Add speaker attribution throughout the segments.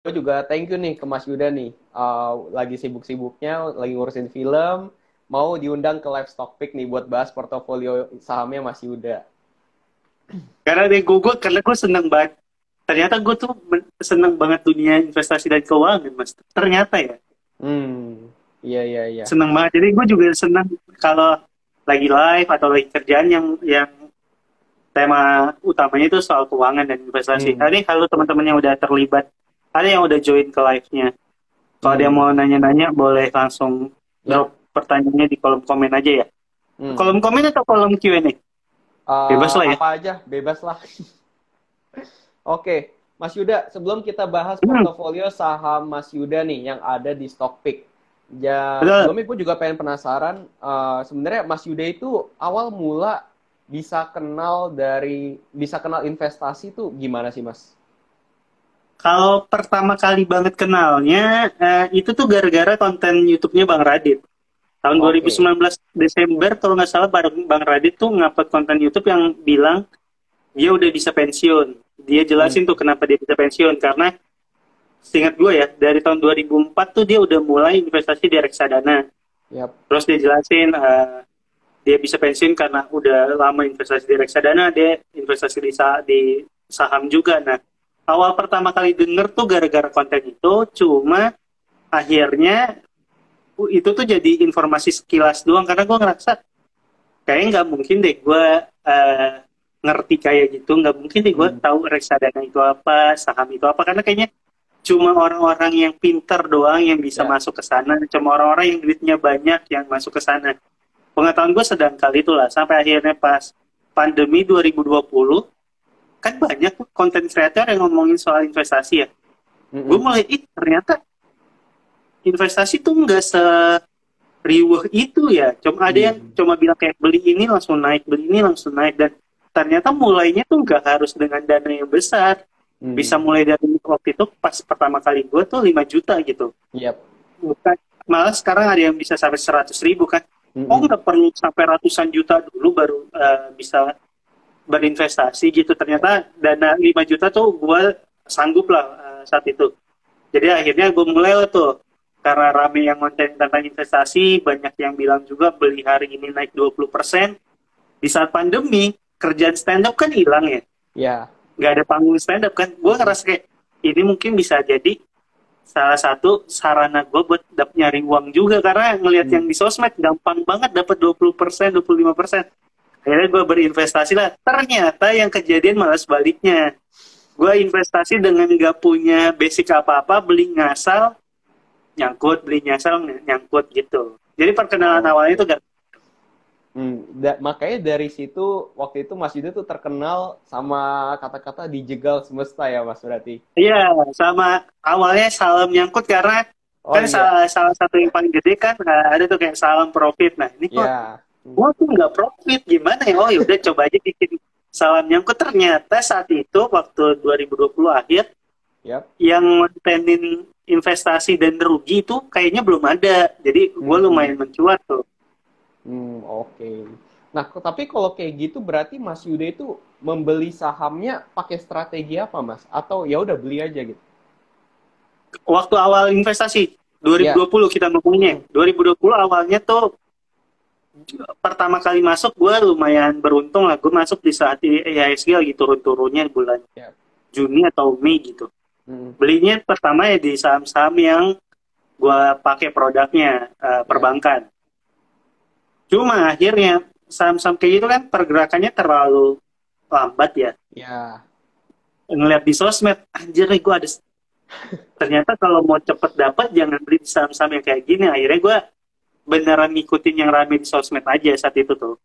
Speaker 1: gue juga thank you nih ke Mas Yuda nih. Lagi sibuk-sibuknya, lagi ngurusin film, mau diundang ke Live Stock Pick nih buat bahas portofolio sahamnya Mas Yuda.
Speaker 2: Karena dari karena gue seneng banget. Ternyata gue tuh seneng banget dunia investasi dan keuangan, Mas. Ternyata ya,
Speaker 1: Iya iya iya.
Speaker 2: seneng banget. Jadi gue juga seneng kalau lagi live atau lagi kerjaan yang tema utamanya itu soal keuangan dan investasi.
Speaker 1: Hmm,
Speaker 2: Tadi kalau teman-teman yang udah terlibat, ada yang udah join ke live-nya. Kalau ada yang mau
Speaker 1: hmm,
Speaker 2: nanya-nanya, boleh langsung
Speaker 1: ya.
Speaker 2: drop pertanyaannya di kolom komen aja ya.
Speaker 1: Hmm.
Speaker 2: Kolom komen atau kolom Q&A? Bebas lah ya.
Speaker 1: Apa aja, bebas lah. Oke, Mas Yuda, sebelum kita bahas
Speaker 2: Hmm,
Speaker 1: portofolio saham Mas Yuda nih yang ada di Stockpick, ya
Speaker 2: betul.
Speaker 1: sebelumnya gue juga pengen penasaran, sebenarnya Mas Yuda itu awal mula bisa kenal investasi itu gimana sih Mas?
Speaker 2: Kalau pertama kali banget kenalnya, itu tuh gara-gara konten YouTube-nya Bang Radit. Tahun
Speaker 1: Oke.
Speaker 2: 2019 Desember, kalau nggak salah, Bang Radit tuh ngupload konten YouTube yang bilang dia udah bisa pensiun. Dia
Speaker 1: Hmm,
Speaker 2: jelasin tuh kenapa dia bisa pensiun. Karena, seingat gue ya, dari tahun 2004 tuh dia udah mulai investasi di reksadana.
Speaker 1: yap.
Speaker 2: Terus dia jelasin, dia bisa pensiun karena udah lama investasi di reksadana, dia investasi di saham juga. Nah, awal pertama kali denger tuh gara-gara konten itu, cuma akhirnya itu tuh jadi informasi sekilas doang karena gue ngerasa kayaknya nggak mungkin deh gue uh, ngerti kayak gitu, nggak mungkin deh gue
Speaker 1: Hmm,
Speaker 2: tahu reksadana itu apa, saham itu apa, karena kayaknya cuma orang-orang yang pinter doang yang bisa
Speaker 1: ya.
Speaker 2: masuk ke sana, cuma orang-orang yang duitnya banyak yang masuk ke sana. Pengetahuan gue sedang kali itulah sampai akhirnya pas pandemi 2020 kan banyak tuh konten kreator yang ngomongin soal investasi ya. Gue
Speaker 1: Mm-mm.
Speaker 2: mulai ternyata investasi tuh nggak riuh itu ya. Cuma ada yang
Speaker 1: Hmm.
Speaker 2: cuma bilang kayak beli ini langsung naik, beli ini langsung naik, dan ternyata mulainya tuh nggak harus dengan dana yang besar. Bisa
Speaker 1: Hmm.
Speaker 2: mulai dari waktu itu pas pertama kali gue tuh 5 juta gitu.
Speaker 1: Yap.
Speaker 2: Bukan, malah sekarang ada yang bisa sampai 100.000 kan. Oh
Speaker 1: Mm-mm.
Speaker 2: nggak perlu sampai ratusan juta dulu baru bisa berinvestasi gitu. Ternyata dana 5 juta tuh gue sanggup lah saat itu. Jadi akhirnya gue mulai lah tuh, karena rame yang konten tentang investasi, banyak yang bilang juga beli hari ini naik 20%. Di saat pandemi, kerjaan stand up kan hilang ya.
Speaker 1: Ya.
Speaker 2: Nggak ada panggung stand up kan. Gue
Speaker 1: Mm-mm.
Speaker 2: ngerasa kayak, ini mungkin bisa jadi salah satu sarana gue buat nyari uang juga. Karena ngelihat
Speaker 1: Hmm.
Speaker 2: yang di sosmed, gampang banget dapat 20%, 25%. Akhirnya gue berinvestasi lah. Ternyata yang kejadian malah sebaliknya. Gue investasi dengan nggak punya basic apa-apa, beli ngasal, nyangkut, beli nyasar nyangkut gitu. Jadi perkenalan awalnya itu
Speaker 1: Oke.
Speaker 2: gak.
Speaker 1: Makanya dari situ waktu itu Mas Yuda tuh terkenal sama kata-kata dijegal semesta ya Mas berarti.
Speaker 2: Iya, sama awalnya salam nyangkut karena
Speaker 1: Oh
Speaker 2: kan
Speaker 1: iya,
Speaker 2: salah satu yang paling gede kan ada tuh kayak salam profit. Nah ini kok
Speaker 1: ya,
Speaker 2: gua tuh nggak profit gimana ya? Oh yaudah coba aja bikin salam nyangkut. Ternyata saat itu waktu 2020 akhir
Speaker 1: yap.
Speaker 2: yang kontenin investasi dan rugi itu kayaknya belum ada. Jadi gue lumayan
Speaker 1: Hmm,
Speaker 2: mencuat tuh.
Speaker 1: oke. Nah, tapi kalau kayak gitu berarti Mas Yuda itu membeli sahamnya pakai strategi apa Mas? Atau ya udah beli aja gitu?
Speaker 2: Waktu awal investasi
Speaker 1: Ya.
Speaker 2: 2020 kita ngomongnya.
Speaker 1: Hmm,
Speaker 2: 2020 awalnya tuh pertama kali masuk gue lumayan beruntung lah. Gue masuk di saat IHSG lagi turun-turunnya bulan
Speaker 1: ya.
Speaker 2: Juni atau Mei gitu.
Speaker 1: Hmm,
Speaker 2: Belinya pertama ya di saham-saham yang gue pakai produknya
Speaker 1: ya.
Speaker 2: perbankan. Cuma akhirnya saham-saham kayak gitu kan pergerakannya terlalu lambat ya.
Speaker 1: Ya.
Speaker 2: Ngeliat di sosmed, anjir nih gue ada. Ternyata kalau mau cepet dapat jangan beli di saham-saham yang kayak gini. Akhirnya gue beneran ngikutin yang rame di sosmed aja saat itu tuh.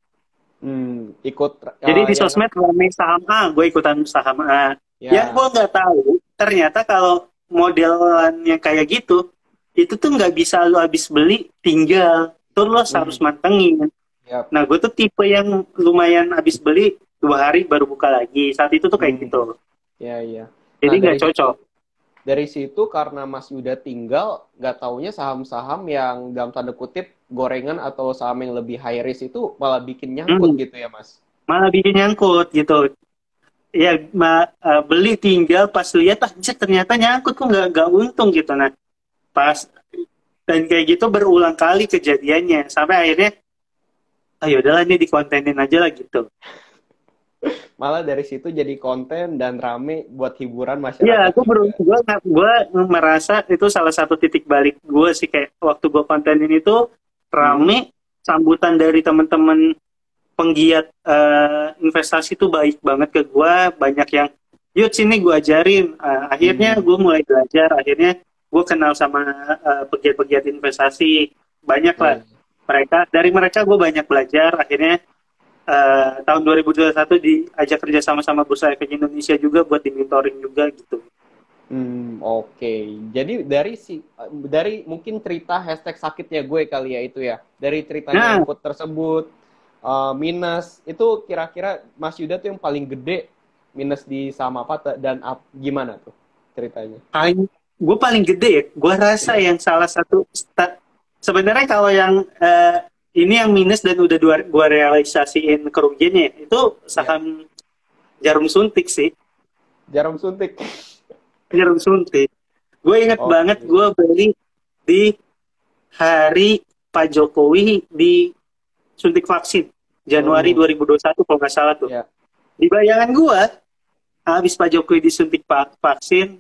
Speaker 1: Ikut
Speaker 2: Jadi di
Speaker 1: yang
Speaker 2: sosmed rame saham A, gue ikutan saham A. Yang gue
Speaker 1: ya.
Speaker 2: nggak tahu, ternyata kalau modelan yang kayak gitu, itu tuh nggak bisa lo habis beli tinggal. Tuh lo harus
Speaker 1: Hmm,
Speaker 2: mantengin.
Speaker 1: yap.
Speaker 2: Nah, gue tuh tipe yang lumayan habis beli 2 hari baru buka lagi. Saat itu tuh kayak
Speaker 1: Hmm,
Speaker 2: gitu.
Speaker 1: ya ya.
Speaker 2: Jadi
Speaker 1: Nah,
Speaker 2: nggak cocok.
Speaker 1: dari situ karena Mas Yuda tinggal nggak taunya saham-saham yang dalam tanda kutip gorengan atau saham yang lebih high risk itu malah bikin nyangkut
Speaker 2: Hmm,
Speaker 1: gitu ya Mas.
Speaker 2: malah bikin nyangkut gitu. beli tinggal pas lihat anjir ternyata nyangkut kok nggak untung gitu. Nah pas dan kayak gitu berulang kali kejadiannya sampai akhirnya ayo udahlah ini dikontenin aja lah gitu.
Speaker 1: Malah dari situ jadi konten dan rame buat hiburan
Speaker 2: Iya,
Speaker 1: masyarakat
Speaker 2: gue
Speaker 1: juga.
Speaker 2: gue merasa itu salah satu titik balik gue sih, kayak waktu gue kontenin itu
Speaker 1: Hmm.
Speaker 2: rame, sambutan dari teman-teman penggiat investasi itu baik banget ke gue, banyak yang yuk sini gue ajarin. Akhirnya
Speaker 1: Hmm.
Speaker 2: gue mulai belajar, akhirnya gue kenal sama pegiat-pegiat investasi, banyak
Speaker 1: Ya,
Speaker 2: lah
Speaker 1: ya.
Speaker 2: mereka gue banyak belajar. Akhirnya tahun 2021 diajak kerja sama Bursa Efek Indonesia juga buat dimentoring juga gitu.
Speaker 1: Oke. Jadi dari mungkin cerita hashtag sakitnya gue kali ya itu ya. Dari cerita
Speaker 2: Nah,
Speaker 1: nyangkut tersebut, minus itu kira-kira Mas Yuda tuh yang paling gede minus di saham apa dan gimana tuh ceritanya?
Speaker 2: gue paling gede ya, gue rasa
Speaker 1: Iya.
Speaker 2: yang salah satu sebenarnya kalau yang ini yang minus dan udah gue realisasiin kerugiannya ya, itu
Speaker 1: Iya.
Speaker 2: saham Jarum Suntik sih.
Speaker 1: Jarum suntik.
Speaker 2: Jarum Suntik gue inget banget
Speaker 1: Oke.
Speaker 2: gue beli di hari Pak Jokowi disuntik vaksin Januari
Speaker 1: Hmm.
Speaker 2: 2021 kalau nggak salah tuh.
Speaker 1: Ya.
Speaker 2: Di bayangan gue habis Pak Jokowi disuntik vaksin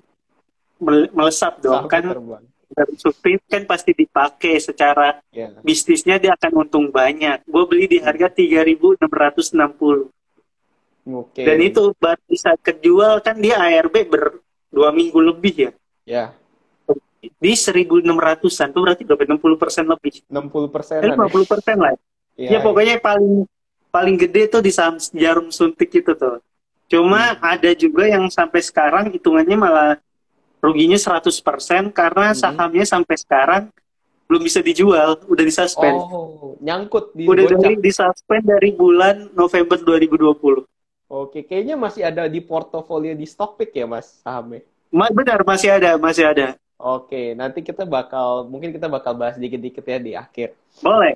Speaker 2: melesap dong
Speaker 1: Sahamnya
Speaker 2: kan.
Speaker 1: terbang.
Speaker 2: Jarum suntik kan pasti dipakai secara
Speaker 1: Ya.
Speaker 2: bisnisnya, dia akan untung banyak. Gue beli di harga
Speaker 1: Hmm.
Speaker 2: 3.660 dan
Speaker 1: Oke.
Speaker 2: itu baru bisa kejual kan, dia ARB 2 minggu lebih ya,
Speaker 1: Ya.
Speaker 2: di 1.600-an tuh berarti berapa, 60% lebih,
Speaker 1: 60%-an ya.
Speaker 2: 50% lah
Speaker 1: Iya,
Speaker 2: ya.
Speaker 1: iya.
Speaker 2: Pokoknya paling paling gede tuh di saham Jarum Suntik itu tuh. Cuma
Speaker 1: Hmm.
Speaker 2: ada juga yang sampai sekarang hitungannya malah ruginya 100% karena
Speaker 1: Hmm.
Speaker 2: sahamnya sampai sekarang belum bisa dijual, udah disuspend.
Speaker 1: Oh, nyangkut di
Speaker 2: Udah
Speaker 1: gocap.
Speaker 2: disuspend dari bulan November 2020.
Speaker 1: Oke, kayaknya masih ada di portofolio di Stockpick ya, Mas, sahamnya.
Speaker 2: Benar, masih ada, masih ada.
Speaker 1: Oke, nanti mungkin kita bakal bahas dikit-dikit ya di akhir.
Speaker 2: Boleh.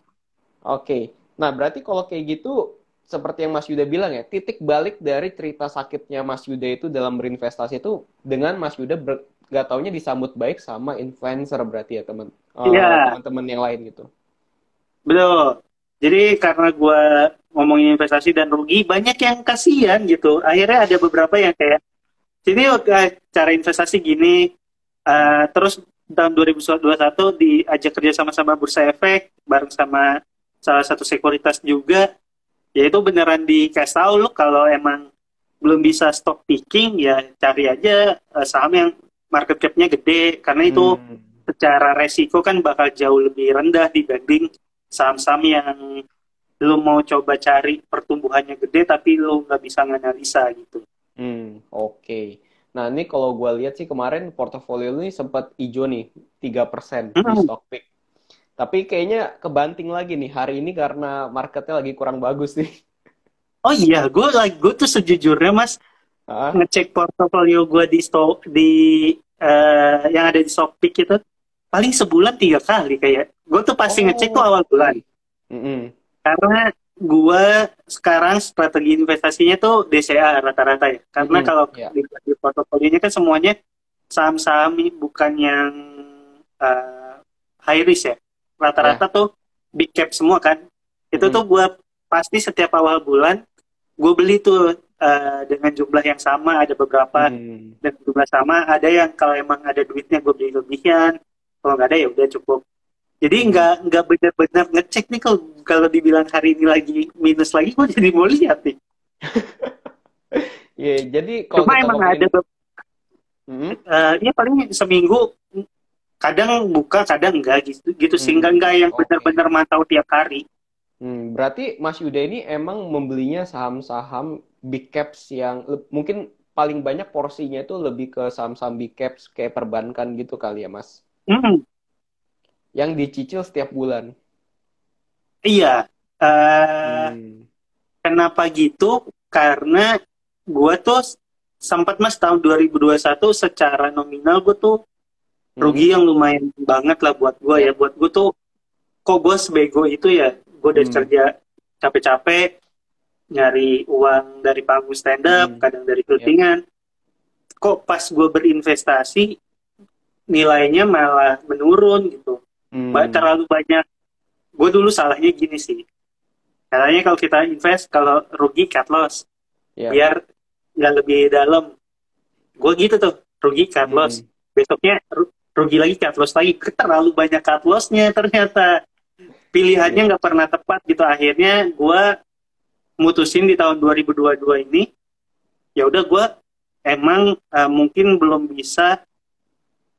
Speaker 1: Oke, nah berarti kalau kayak gitu, seperti yang Mas Yuda bilang ya, titik balik dari cerita sakitnya Mas Yuda itu dalam berinvestasi itu dengan Mas Yuda gak taunya disambut baik sama influencer berarti ya
Speaker 2: Iya,
Speaker 1: teman-teman yang lain gitu.
Speaker 2: betul. Jadi karena gue ngomongin investasi dan rugi, banyak yang kasihan gitu. Akhirnya ada beberapa yang kayak, sini yuk, cara investasi gini. Terus tahun 2021 diajak kerja sama Bursa Efek, bareng sama salah satu sekuritas juga. Ya itu beneran dikasih tahu lu kalau emang belum bisa stock picking ya cari aja saham yang market cap-nya gede, karena itu
Speaker 1: Hmm.
Speaker 2: secara resiko kan bakal jauh lebih rendah dibanding saham-saham yang lu mau coba cari pertumbuhannya gede tapi lu nggak bisa nganalisa gitu.
Speaker 1: Oke. Nah, ini kalau gue lihat sih kemarin portofolio lu ini sempat hijau nih, 3% di
Speaker 2: Hmm.
Speaker 1: Stockpick. Tapi kayaknya kebanting lagi nih hari ini karena marketnya lagi kurang bagus nih.
Speaker 2: Oh iya, gue tuh sejujurnya mas
Speaker 1: Ah,
Speaker 2: ngecek portofolio gue yang ada di Stockpick itu paling sebulan 3 kali, kayak gue tuh pasti ngecek tuh
Speaker 1: oh,
Speaker 2: awal bulan.
Speaker 1: oke. Mm-mm.
Speaker 2: Karena gue sekarang strategi investasinya tuh DCA rata-rata ya. Karena
Speaker 1: Mm-mm.
Speaker 2: kalau
Speaker 1: Ya,
Speaker 2: di portofolionya kan semuanya saham-saham bukan yang uh, high risk ya. Rata-rata
Speaker 1: ya.
Speaker 2: tuh big cap semua kan. Itu tuh
Speaker 1: Mm-mm.
Speaker 2: gue pasti setiap awal bulan gue beli tuh dengan jumlah yang sama. Ada beberapa
Speaker 1: Mm.
Speaker 2: dengan jumlah sama. Ada yang kalau emang ada duitnya gue beli lebihan. Kalau nggak ada ya udah cukup. Jadi
Speaker 1: Mm.
Speaker 2: nggak benar-benar ngecek nih, kalau kalau dibilang hari ini lagi minus lagi, gue jadi mau lihat nih.
Speaker 1: Ya, jadi kalau
Speaker 2: Cuma
Speaker 1: kita
Speaker 2: emang
Speaker 1: ngomongin,
Speaker 2: ada
Speaker 1: Mm.
Speaker 2: ya paling seminggu kadang buka kadang enggak gitu gitu sih, enggak yang
Speaker 1: Oke.
Speaker 2: benar-benar mantau tiap hari.
Speaker 1: Berarti Mas Yuda ini emang membelinya saham-saham big caps yang mungkin paling banyak porsinya itu lebih ke saham-saham big caps kayak perbankan gitu kali ya, Mas?
Speaker 2: Hmm,
Speaker 1: Yang dicicil setiap bulan.
Speaker 2: iya. Eh,
Speaker 1: Hmm.
Speaker 2: Kenapa gitu? Karena gue tuh sempat mas tahun 2021 secara nominal gue tuh
Speaker 1: Hmm.
Speaker 2: rugi yang lumayan banget lah buat gue ya.
Speaker 1: Ya.
Speaker 2: Buat gue tuh kok gue sebego itu ya. Gue udah
Speaker 1: Hmm.
Speaker 2: kerja capek-capek, nyari uang dari panggung stand up,
Speaker 1: Hmm.
Speaker 2: kadang dari
Speaker 1: Ya.
Speaker 2: syutingan. Kok pas gue berinvestasi nilainya malah menurun gitu.
Speaker 1: Hmm.
Speaker 2: Terlalu banyak. Gue dulu salahnya gini sih. Caranya kalau kita invest, kalau rugi cut loss,
Speaker 1: Ya.
Speaker 2: biar nggak lebih dalam. Gue gitu tuh, rugi cut loss.
Speaker 1: Hmm.
Speaker 2: Besoknya rugi lagi cut loss lagi. Terlalu banyak cut lossnya ternyata.
Speaker 1: Iya.
Speaker 2: Pilihannya nggak pernah tepat gitu. Akhirnya gue mutusin di tahun 2022 ini, ya udah gue emang mungkin belum bisa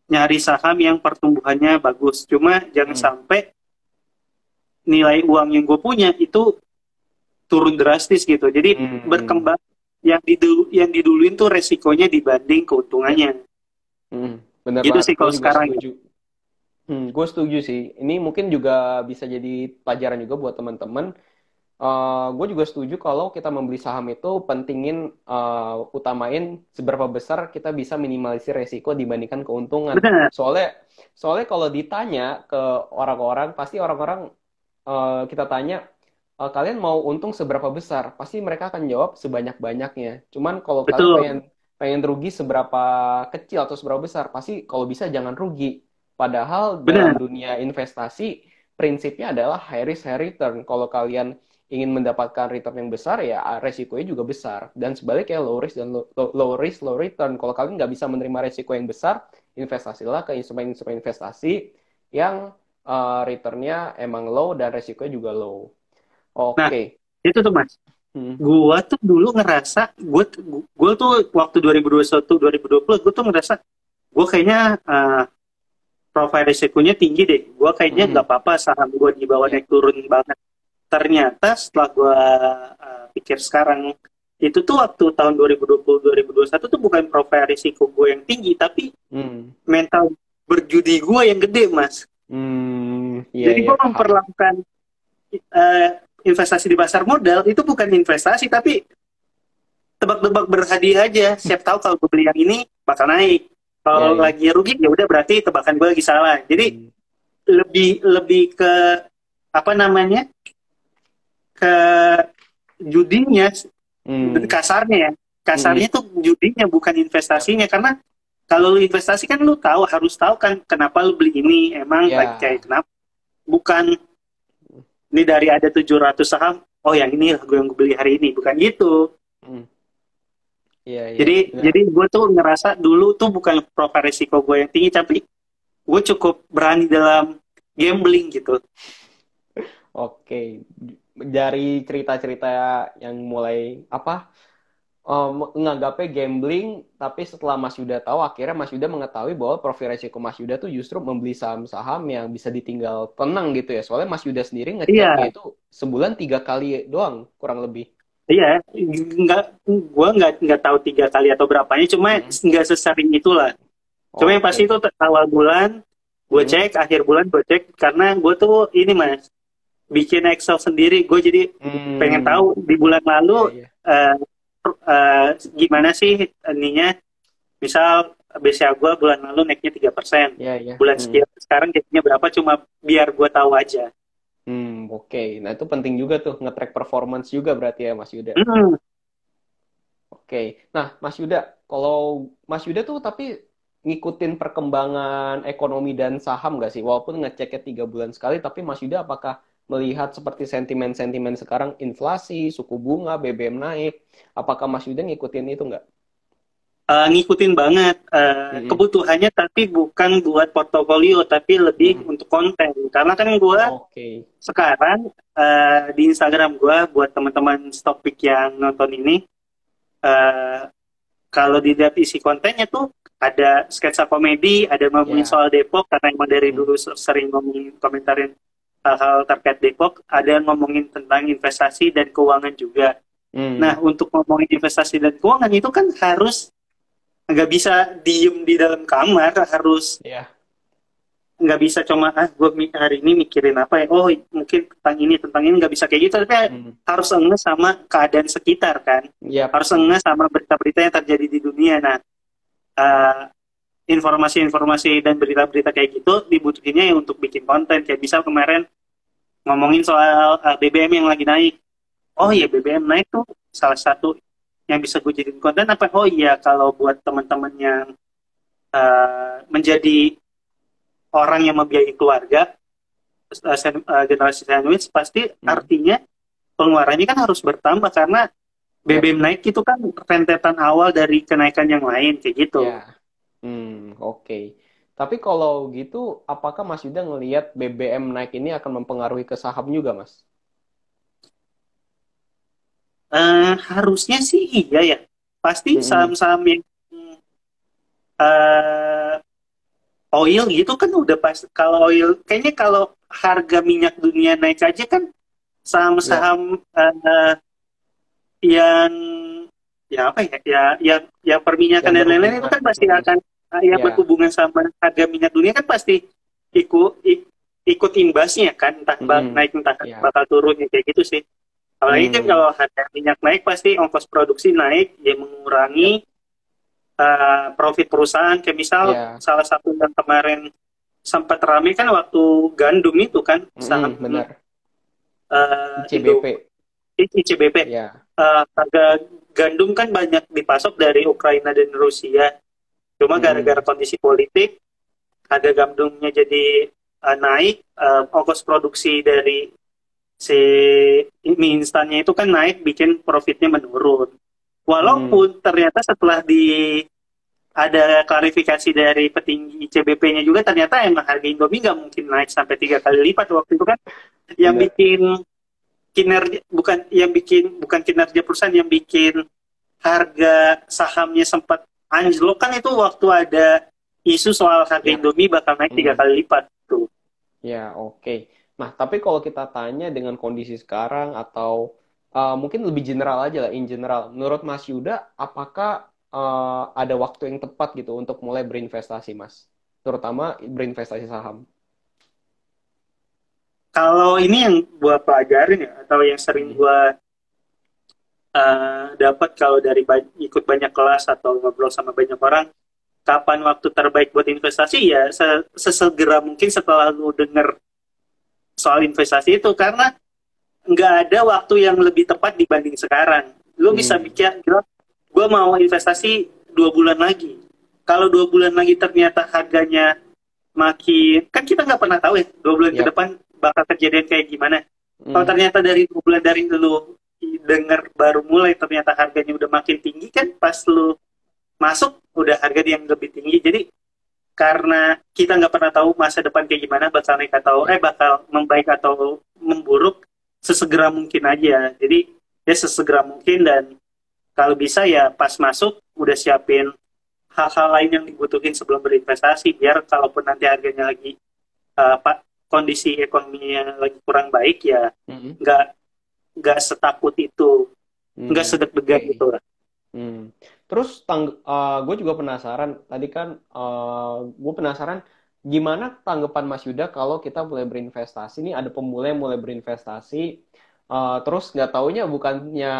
Speaker 2: nyari saham yang pertumbuhannya bagus. Cuma jangan
Speaker 1: Hmm.
Speaker 2: sampai nilai uang yang gue punya itu turun drastis gitu. Jadi
Speaker 1: Hmm.
Speaker 2: berkembang yang diduluin tuh resikonya dibanding
Speaker 1: Ya.
Speaker 2: keuntungannya.
Speaker 1: Bener
Speaker 2: Gitu
Speaker 1: banget.
Speaker 2: sih
Speaker 1: Gue
Speaker 2: kalau
Speaker 1: juga
Speaker 2: sekarang.
Speaker 1: setuju. Gue setuju sih. Ini mungkin juga bisa jadi pelajaran juga buat teman-teman. Gue juga setuju kalau kita membeli saham itu pentingin utamain seberapa besar kita bisa minimalisir resiko dibandingkan keuntungan.
Speaker 2: Benar,
Speaker 1: Soalnya kalau ditanya ke orang-orang, pasti orang-orang kita tanya kalian mau untung seberapa besar? Pasti mereka akan jawab sebanyak-banyaknya. Cuman kalau kalian pengen
Speaker 2: betul,
Speaker 1: pengen rugi seberapa kecil atau seberapa besar, pasti kalau bisa jangan rugi. Padahal dalam
Speaker 2: benar.
Speaker 1: dunia investasi prinsipnya adalah high risk high return. Kalau kalian ingin mendapatkan return yang besar ya resikonya juga besar. Dan sebaliknya low risk dan low risk low return. Kalau kalian nggak bisa menerima resiko yang besar, investasilah ke instrumen-instrumen investasi yang returnnya emang low dan resikonya juga low.
Speaker 2: Nah,
Speaker 1: Oke.
Speaker 2: itu tuh Mas.
Speaker 1: Hmm.
Speaker 2: Gua tuh dulu ngerasa, gue tuh waktu 2021, 2020, gue tuh ngerasa, gue kayaknya profil risikonya tinggi deh. Gue kayaknya
Speaker 1: Hmm.
Speaker 2: nggak apa-apa saham gue di bawah
Speaker 1: Ya.
Speaker 2: naik turun banget. Ternyata setelah gue pikir sekarang, itu tuh waktu tahun 2020, 2021 tuh bukan profil risiko gue yang tinggi, tapi
Speaker 1: Hmm.
Speaker 2: mental berjudi gue yang gede, Mas.
Speaker 1: Iya,
Speaker 2: Jadi
Speaker 1: iya,
Speaker 2: gue
Speaker 1: paham.
Speaker 2: memperlakukan eh, investasi di pasar modal itu bukan investasi, tapi tebak-tebak berhadiah aja. Siap tahu kalau gue beli yang ini bakal naik.
Speaker 1: Iya,
Speaker 2: Kalau
Speaker 1: iya.
Speaker 2: lagi rugi ya udah berarti tebakan gue lagi salah. Jadi
Speaker 1: Hmm.
Speaker 2: lebih lebih ke apa namanya, ke judinya,
Speaker 1: Hmm.
Speaker 2: kasarnya ya.
Speaker 1: Hmm.
Speaker 2: Kasarnya tuh judinya bukan
Speaker 1: Yap.
Speaker 2: investasinya, karena kalau lu investasi kan lu tahu, harus tahu kan kenapa lu beli ini, emang lagi
Speaker 1: Ya.
Speaker 2: kayak kenapa. Bukan ini dari ada 700 saham, oh yang ini gue yang gue beli hari ini, bukan gitu.
Speaker 1: Hmm. Iya, iya,
Speaker 2: Jadi
Speaker 1: benar.
Speaker 2: jadi gue tuh ngerasa dulu tuh bukan profil risiko gue yang tinggi, tapi gue cukup berani dalam gambling gitu.
Speaker 1: Oke. Dari cerita-cerita yang mulai apa menganggapnya gambling, tapi setelah Mas Yuda tahu, akhirnya Mas Yuda mengetahui bahwa profil resiko Mas Yuda tuh justru membeli saham-saham yang bisa ditinggal tenang gitu ya. Soalnya Mas Yuda sendiri ngeceknya
Speaker 2: Iya,
Speaker 1: itu sebulan 3 kali doang, kurang lebih.
Speaker 2: iya, gue nggak tahu 3 kali atau berapanya, cuma
Speaker 1: Hmm.
Speaker 2: nggak sesering itulah. Cuma yang pasti
Speaker 1: Oke.
Speaker 2: itu awal bulan gue
Speaker 1: Hmm.
Speaker 2: cek, akhir bulan gue cek, karena gue tuh ini Mas, bikin Excel sendiri. Gue jadi pengen tahu
Speaker 1: Hmm.
Speaker 2: di bulan lalu
Speaker 1: Iya, iya.
Speaker 2: eh, gimana sih ininya. Misal BCA gue bulan lalu naiknya 3%,
Speaker 1: Iya, iya.
Speaker 2: bulan
Speaker 1: Hmm.
Speaker 2: sekian sekarang jadinya berapa, cuma biar gue tahu aja.
Speaker 1: Oke. Nah, itu penting juga tuh nge-track performance juga berarti ya Mas Yuda.
Speaker 2: Hmm,
Speaker 1: Oke. Nah, Mas Yuda, kalau Mas Yuda tuh tapi ngikutin perkembangan ekonomi dan saham nggak sih? Walaupun ngeceknya 3 bulan sekali, tapi Mas Yuda apakah melihat seperti sentimen-sentimen sekarang inflasi, suku bunga, BBM naik, apakah Mas Yuda ngikutin itu nggak?
Speaker 2: ngikutin banget
Speaker 1: Mm-mm.
Speaker 2: kebutuhannya, tapi bukan buat portofolio, tapi lebih
Speaker 1: Mm-mm.
Speaker 2: untuk konten. Karena kan gue
Speaker 1: Oke.
Speaker 2: sekarang di Instagram gue, buat teman-teman Stockpick yang nonton ini, eh, kalau dilihat isi kontennya tuh ada sketsa komedi, ada ngomongin
Speaker 1: Ya.
Speaker 2: soal Depok karena emang dari
Speaker 1: Mm.
Speaker 2: dulu sering ngomongin, komentarin hal-hal terkait Depok, ada ngomongin tentang investasi dan keuangan juga. Nah,
Speaker 1: Mm.
Speaker 2: untuk ngomongin investasi dan keuangan itu kan harus nggak bisa diem di dalam kamar, harus
Speaker 1: Ya.
Speaker 2: nggak bisa cuma gue hari ini mikirin apa ya, oh mungkin tentang ini, nggak bisa kayak gitu, tapi
Speaker 1: Mm.
Speaker 2: harus enggak sama keadaan sekitar kan,
Speaker 1: Yap.
Speaker 2: harus enggak sama berita-berita yang terjadi di dunia. Nah, eh, informasi-informasi dan berita-berita kayak gitu dibutuhinnya ya untuk bikin konten. Kayak bisa kemarin ngomongin soal BBM yang lagi naik, oh iya BBM naik tuh salah satu yang bisa gue jadiin konten apa? Oh iya, kalau buat teman-teman yang menjadi orang yang membiayai keluarga, generasi sandwich, pasti
Speaker 1: Hmm.
Speaker 2: artinya pengeluarannya kan harus bertambah karena
Speaker 1: Yap,
Speaker 2: BBM naik itu kan rentetan awal dari kenaikan yang lain kayak gitu.
Speaker 1: ya. Oke. Tapi kalau gitu, apakah Mas Yuda ngelihat BBM naik ini akan mempengaruhi ke saham juga, Mas?
Speaker 2: Harusnya sih iya ya. Pasti
Speaker 1: Mm-mm.
Speaker 2: saham-saham yang eh, oil gitu kan udah pas. Kalau oil, kayaknya kalau harga minyak dunia naik aja kan
Speaker 1: Ya,
Speaker 2: saham-saham yang ya apa ya, yang perminyakan
Speaker 1: yang
Speaker 2: dan lain-lain itu
Speaker 1: berhubungan.
Speaker 2: kan pasti
Speaker 1: Mm-mm.
Speaker 2: akan yang
Speaker 1: Ya,
Speaker 2: berhubungan sama harga minyak dunia kan pasti ikut imbasnya kan, entah
Speaker 1: mm-mm.
Speaker 2: naik entah
Speaker 1: Ya,
Speaker 2: bakal turunnya kayak gitu sih. Apalagi kan
Speaker 1: hmm.
Speaker 2: kalau harga minyak naik pasti ongkos produksi naik, dia
Speaker 1: Yap,
Speaker 2: mengurangi profit perusahaan. Kayak misal
Speaker 1: ya,
Speaker 2: salah satu yang kemarin sempat ramai kan waktu gandum itu kan saham
Speaker 1: benar.
Speaker 2: Indo
Speaker 1: ICBP.
Speaker 2: ICBP.
Speaker 1: Ya,
Speaker 2: Harga gandum kan banyak dipasok dari Ukraina dan Rusia. Cuma gara-gara
Speaker 1: mm-mm.
Speaker 2: kondisi politik, harga gandumnya jadi naik, ongkos produksi dari si mie instannya itu kan naik, bikin profitnya menurun.
Speaker 1: Mm-mm.
Speaker 2: Walaupun ternyata setelah ada klarifikasi dari petinggi CBP-nya juga, ternyata emang harga Indomie nggak mungkin naik sampai 3 kali lipat waktu itu kan. Yang
Speaker 1: Benar.
Speaker 2: bikin kinerja bukan kinerja perusahaan, yang bikin harga sahamnya sempat anjlok kan itu waktu ada isu soal harga
Speaker 1: Ya,
Speaker 2: Indomie bakal naik tiga
Speaker 1: mm.
Speaker 2: kali lipat tuh.
Speaker 1: Ya, oke. Nah, tapi kalau kita tanya dengan kondisi sekarang atau mungkin lebih general aja lah, in general. Menurut Mas Yuda, apakah ada waktu yang tepat gitu untuk mulai berinvestasi, Mas? Terutama berinvestasi saham.
Speaker 2: Kalau ini yang gua pelajarin ya, atau yang sering
Speaker 1: Hmm.
Speaker 2: gua dapat kalau dari ikut banyak kelas atau ngobrol sama banyak orang, kapan waktu terbaik buat investasi ya sesegera mungkin setelah lu denger soal investasi itu, karena nggak ada waktu yang lebih tepat dibanding sekarang. Lu bisa
Speaker 1: Hmm.
Speaker 2: mikir, gue mau investasi 2 bulan lagi. Kalau 2 bulan lagi ternyata harganya makin, kan kita nggak pernah tahu ya 2 bulan ke
Speaker 1: Yap.
Speaker 2: depan bakal kejadian kayak gimana. Kalau
Speaker 1: Hmm.
Speaker 2: ternyata dari 2 bulan dari lu denger baru mulai ternyata harganya udah makin tinggi, kan pas lu masuk udah harga yang lebih tinggi. Jadi karena kita nggak pernah tahu masa depan kayak gimana, bakal naik atau
Speaker 1: Yap.
Speaker 2: bakal membaik atau memburuk, sesegera mungkin aja. Jadi ya sesegera mungkin, dan kalau bisa ya pas masuk udah siapin hal-hal lain yang dibutuhin sebelum berinvestasi, biar kalaupun nanti harganya lagi kondisi ekonominya lagi kurang baik ya
Speaker 1: Hmm.
Speaker 2: nggak nggak setakut itu, nggak
Speaker 1: Hmm.
Speaker 2: sedek-degan
Speaker 1: Oke.
Speaker 2: gitu lah.
Speaker 1: Hmm. Terus gue juga penasaran tadi kan gue penasaran gimana tanggapan Mas Yuda kalau kita mulai berinvestasi nih ada pemula yang mulai berinvestasi terus nggak taunya bukannya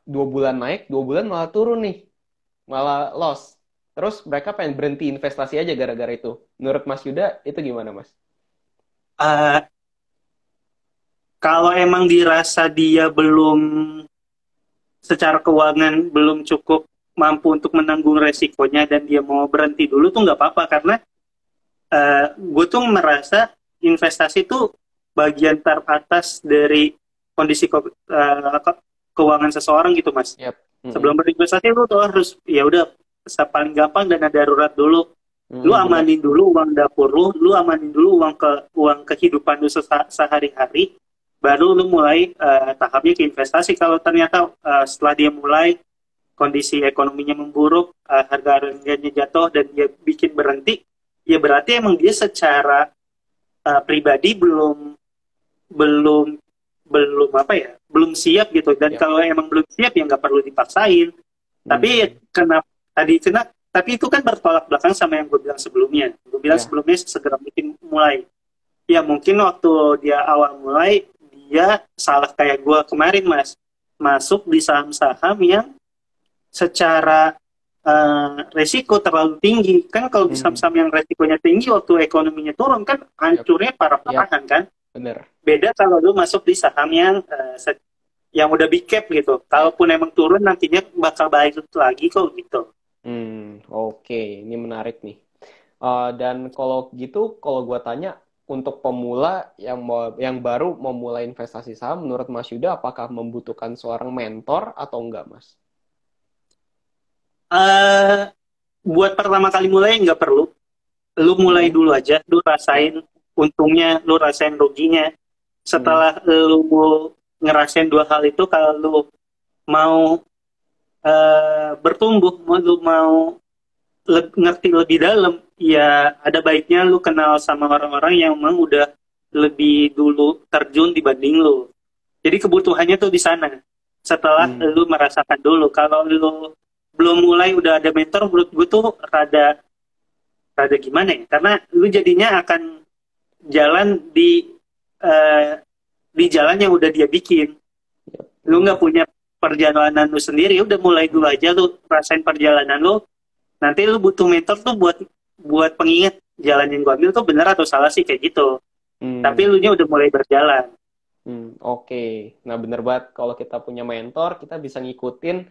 Speaker 1: 2 bulan naik 2 bulan malah turun nih malah loss terus mereka pengen berhenti investasi aja gara-gara itu menurut Mas Yuda itu gimana Mas?
Speaker 2: Uh, Kalau emang dirasa dia belum secara keuangan belum cukup mampu untuk menanggung resikonya dan dia mau berhenti dulu tuh nggak apa-apa, karena gue tuh merasa investasi tuh bagian teratas dari kondisi keuangan seseorang gitu mas.
Speaker 1: Yap.
Speaker 2: Sebelum
Speaker 1: Mm-mm.
Speaker 2: berinvestasi lu tuh harus ya udah paling gampang dana darurat dulu. Lu
Speaker 1: Mm-mm, bener.
Speaker 2: amanin dulu uang dapur lu amanin dulu uang kehidupan lu sehari-hari, baru lu mulai tahapnya ke investasi. Kalau ternyata setelah dia mulai kondisi ekonominya memburuk, harga harganya jatuh dan dia bikin berhenti, ya berarti emang dia secara pribadi belum belum belum apa ya, belum siap gitu. Dan
Speaker 1: Yap.
Speaker 2: kalau emang belum siap ya nggak perlu dipaksain. Tapi ya,
Speaker 1: Hmm.
Speaker 2: tapi itu kan bertolak belakang sama yang gue bilang sebelumnya. Gue bilang
Speaker 1: Ya.
Speaker 2: sebelumnya segera mungkin mulai. Ya mungkin waktu dia awal mulai dia salah kayak gue kemarin mas, masuk di saham-saham yang secara resiko terlalu tinggi. Kan kalau di
Speaker 1: Hmm.
Speaker 2: saham-saham yang resikonya tinggi waktu ekonominya turun kan
Speaker 1: Yap.
Speaker 2: hancurnya
Speaker 1: Yap.
Speaker 2: parah-parahan kan.
Speaker 1: Bener.
Speaker 2: Beda kalau lu masuk di saham yang yang udah big cap gitu. Kalaupun emang turun nantinya bakal baik lagi kok gitu.
Speaker 1: Oke, ini menarik nih. Dan kalau gitu, kalau gue tanya, untuk pemula yang baru memulai investasi saham, menurut Mas Yuda, apakah membutuhkan seorang mentor atau enggak, Mas?
Speaker 2: eh Buat pertama kali mulai nggak perlu. Lu mulai
Speaker 1: Hmm,
Speaker 2: dulu aja, lu
Speaker 1: ya.
Speaker 2: rasain untungnya, lu rasain ruginya.
Speaker 1: Hmm,
Speaker 2: Setelah lu ngerasain dua hal itu, kalau lu mau bertumbuh, lu mau ngerti lebih dalam, ya ada baiknya lu kenal sama orang-orang yang memang udah lebih dulu terjun dibanding lu. Jadi kebutuhannya tuh di sana. Setelah
Speaker 1: hmm,
Speaker 2: lu merasakan dulu, kalau lu belum mulai udah ada mentor, menurut gue tuh rada rada gimana ya? Karena lu jadinya akan jalan eh, di jalan yang udah dia bikin.
Speaker 1: ya.
Speaker 2: Lu
Speaker 1: Hmm,
Speaker 2: nggak punya perjalanan lu sendiri, udah mulai dulu
Speaker 1: hmm,
Speaker 2: aja lu rasain perjalanan lu. Nanti lu butuh mentor tuh buat buat pengingat jalan yang gua ambil tuh benar atau salah sih kayak gitu. Tapi
Speaker 1: hmm.
Speaker 2: lu nya udah mulai berjalan.
Speaker 1: Oke. Nah, bener banget. Kalau kita punya mentor, kita bisa ngikutin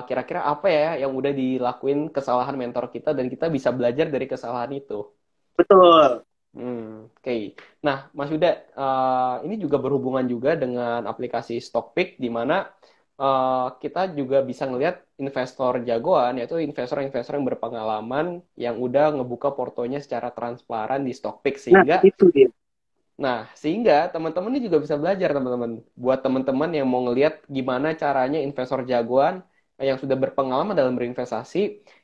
Speaker 1: kira-kira apa ya yang udah dilakuin kesalahan mentor kita dan kita bisa belajar dari kesalahan itu.
Speaker 2: Betul.
Speaker 1: Oke. Nah, Mas Yuda, ini juga berhubungan juga dengan aplikasi Stockpick, di mana kita juga bisa ngelihat investor jagoan, yaitu investor-investor yang berpengalaman yang udah ngebuka portonya secara transparan di Stockpick,
Speaker 2: Nah,
Speaker 1: sehingga
Speaker 2: itu dia.
Speaker 1: teman-teman ini juga bisa belajar, teman-teman. Buat teman-teman yang mau ngelihat gimana caranya investor jagoan yang sudah berpengalaman dalam berinvestasi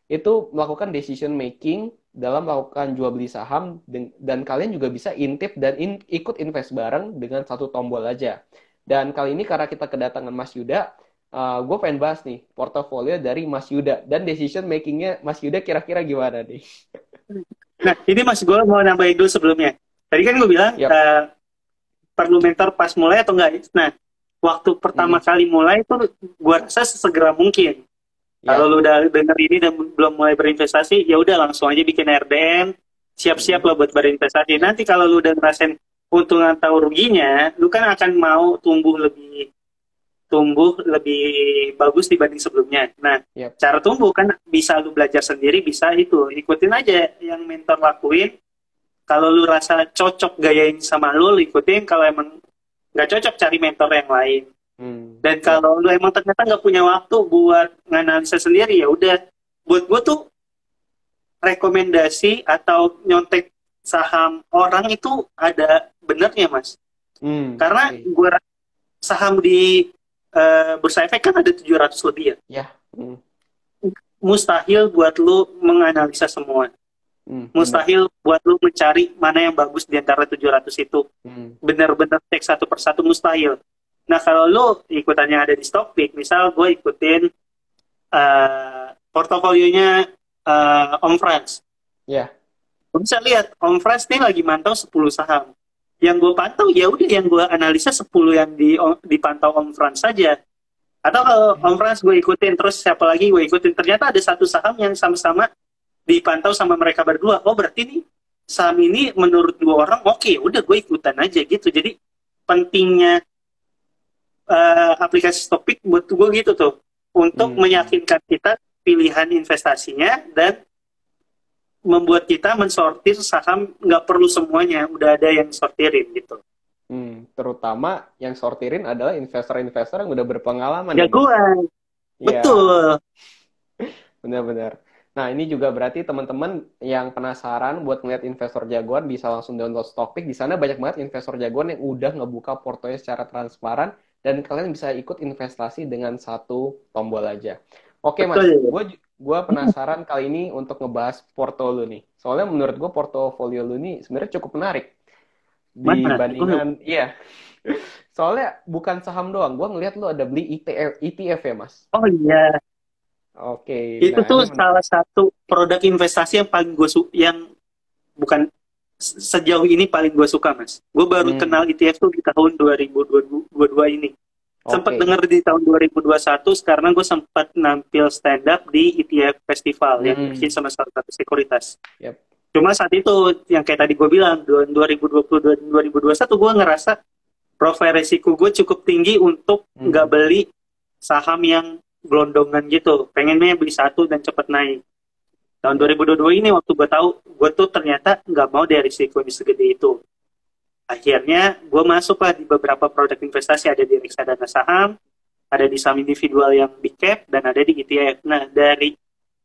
Speaker 1: itu melakukan decision making dalam melakukan jual beli saham, dan kalian juga bisa intip dan ikut invest bareng dengan satu tombol aja. Dan kali ini karena kita kedatangan Mas Yuda, gue pengen bahas nih portofolio dari Mas Yuda dan decision makingnya Mas Yuda kira-kira gimana nih?
Speaker 2: Nah, ini Mas gue mau nambahin dulu sebelumnya. Tadi kan gue bilang
Speaker 1: Yap.
Speaker 2: perlu mentor pas mulai atau enggak. Nah, waktu pertama
Speaker 1: Hmm.
Speaker 2: kali mulai itu gue rasa sesegera mungkin. Kalau
Speaker 1: Ya.
Speaker 2: lu udah denger ini dan belum mulai berinvestasi, ya udah langsung aja bikin RDM, siap-siap
Speaker 1: Hmm.
Speaker 2: lah buat berinvestasi.
Speaker 1: Yap.
Speaker 2: Nanti kalau lu udah ngerasain untung atau ruginya, lu kan akan mau tumbuh lebih bagus dibanding sebelumnya. Nah,
Speaker 1: Yap.
Speaker 2: cara tumbuh kan bisa lu belajar sendiri, bisa itu ikutin aja yang mentor lakuin. Kalau lu rasa cocok gayain sama lu ikutin. Kalau emang nggak cocok, cari mentor yang lain. Dan
Speaker 1: Yap.
Speaker 2: kalau lu emang ternyata nggak punya waktu buat nganalisa sendiri, ya udah. Buat gue tuh rekomendasi atau nyontek saham orang itu ada benernya, Mas. Karena
Speaker 1: Oke.
Speaker 2: gue saham di Bursa Efek kan ada 700 lebih ya.
Speaker 1: Ya. Hmm.
Speaker 2: Mustahil buat lu menganalisa semua.
Speaker 1: Bener.
Speaker 2: Mustahil buat lu mencari mana yang bagus di antara 700 itu.
Speaker 1: Hmm.
Speaker 2: Bener-bener cek satu persatu mustahil. Nah, kalau lu ikutan yang ada di Stockpick, misal gue ikutin portofolionya Om Franz.
Speaker 1: Ya.
Speaker 2: Gue bisa lihat Om Franz nih lagi mantau 10 saham. Yang gue pantau ya udah yang gue analisa 10 yang dipantau Om Franz saja. Atau kalau Om Franz gue ikutin, terus siapa lagi gue ikutin. Ternyata ada satu saham yang sama-sama dipantau sama mereka berdua. Oh berarti nih saham ini menurut dua orang oke, udah gue ikutan aja gitu. Jadi pentingnya aplikasi Stockpick buat gue gitu tuh, untuk
Speaker 1: Hmm.
Speaker 2: meyakinkan kita pilihan investasinya dan membuat kita mensortir saham. Nggak perlu semuanya, udah ada yang sortirin gitu.
Speaker 1: Terutama yang sortirin adalah investor-investor yang udah berpengalaman nih, Mas.
Speaker 2: Jagoan,
Speaker 1: Iya,
Speaker 2: betul.
Speaker 1: benar-benar. Nah, ini juga berarti teman-teman yang penasaran buat ngeliat investor jagoan bisa langsung download Stockpick. Di sana banyak banget investor jagoan yang udah ngebuka portonya secara transparan dan kalian bisa ikut investasi dengan satu tombol aja. Oke, Mas.
Speaker 2: Betul.
Speaker 1: Gue penasaran kali ini untuk ngebahas porto lu nih. Soalnya menurut gue portofolio lu nih sebenarnya cukup menarik
Speaker 2: Mana? Gue
Speaker 1: dibandingkan, iya. Soalnya bukan saham doang. Gue ngeliat lu ada beli ETF ya, Mas.
Speaker 2: Oh iya,
Speaker 1: Oke,
Speaker 2: itu
Speaker 1: nah
Speaker 2: tuh
Speaker 1: ini
Speaker 2: salah satu produk investasi yang paling yang bukan sejauh ini paling gue suka, Mas. Gue baru kenal
Speaker 1: hmm,
Speaker 2: ETF tuh di tahun 2022 ini. Sempat
Speaker 1: oke.
Speaker 2: denger di tahun 2021 karena gue sempat nampil stand up di ETF Festival yang bikin sama salah satu sekuritas.
Speaker 1: Yap.
Speaker 2: Cuma saat itu yang kayak tadi gue bilang 2020 dan 2021 gue ngerasa profil resiko gue cukup tinggi untuk nggak
Speaker 1: Hmm.
Speaker 2: beli saham yang gelondongan gitu. Pengennya beli satu dan cepet naik. Tahun
Speaker 1: Ya.
Speaker 2: 2022 ini waktu gue tahu, gue tuh ternyata nggak mau dari risikonya segede itu. Akhirnya gue masuklah di beberapa produk investasi, ada di reksadana saham, ada di saham individual yang big cap, dan ada di ETF. Nah, dari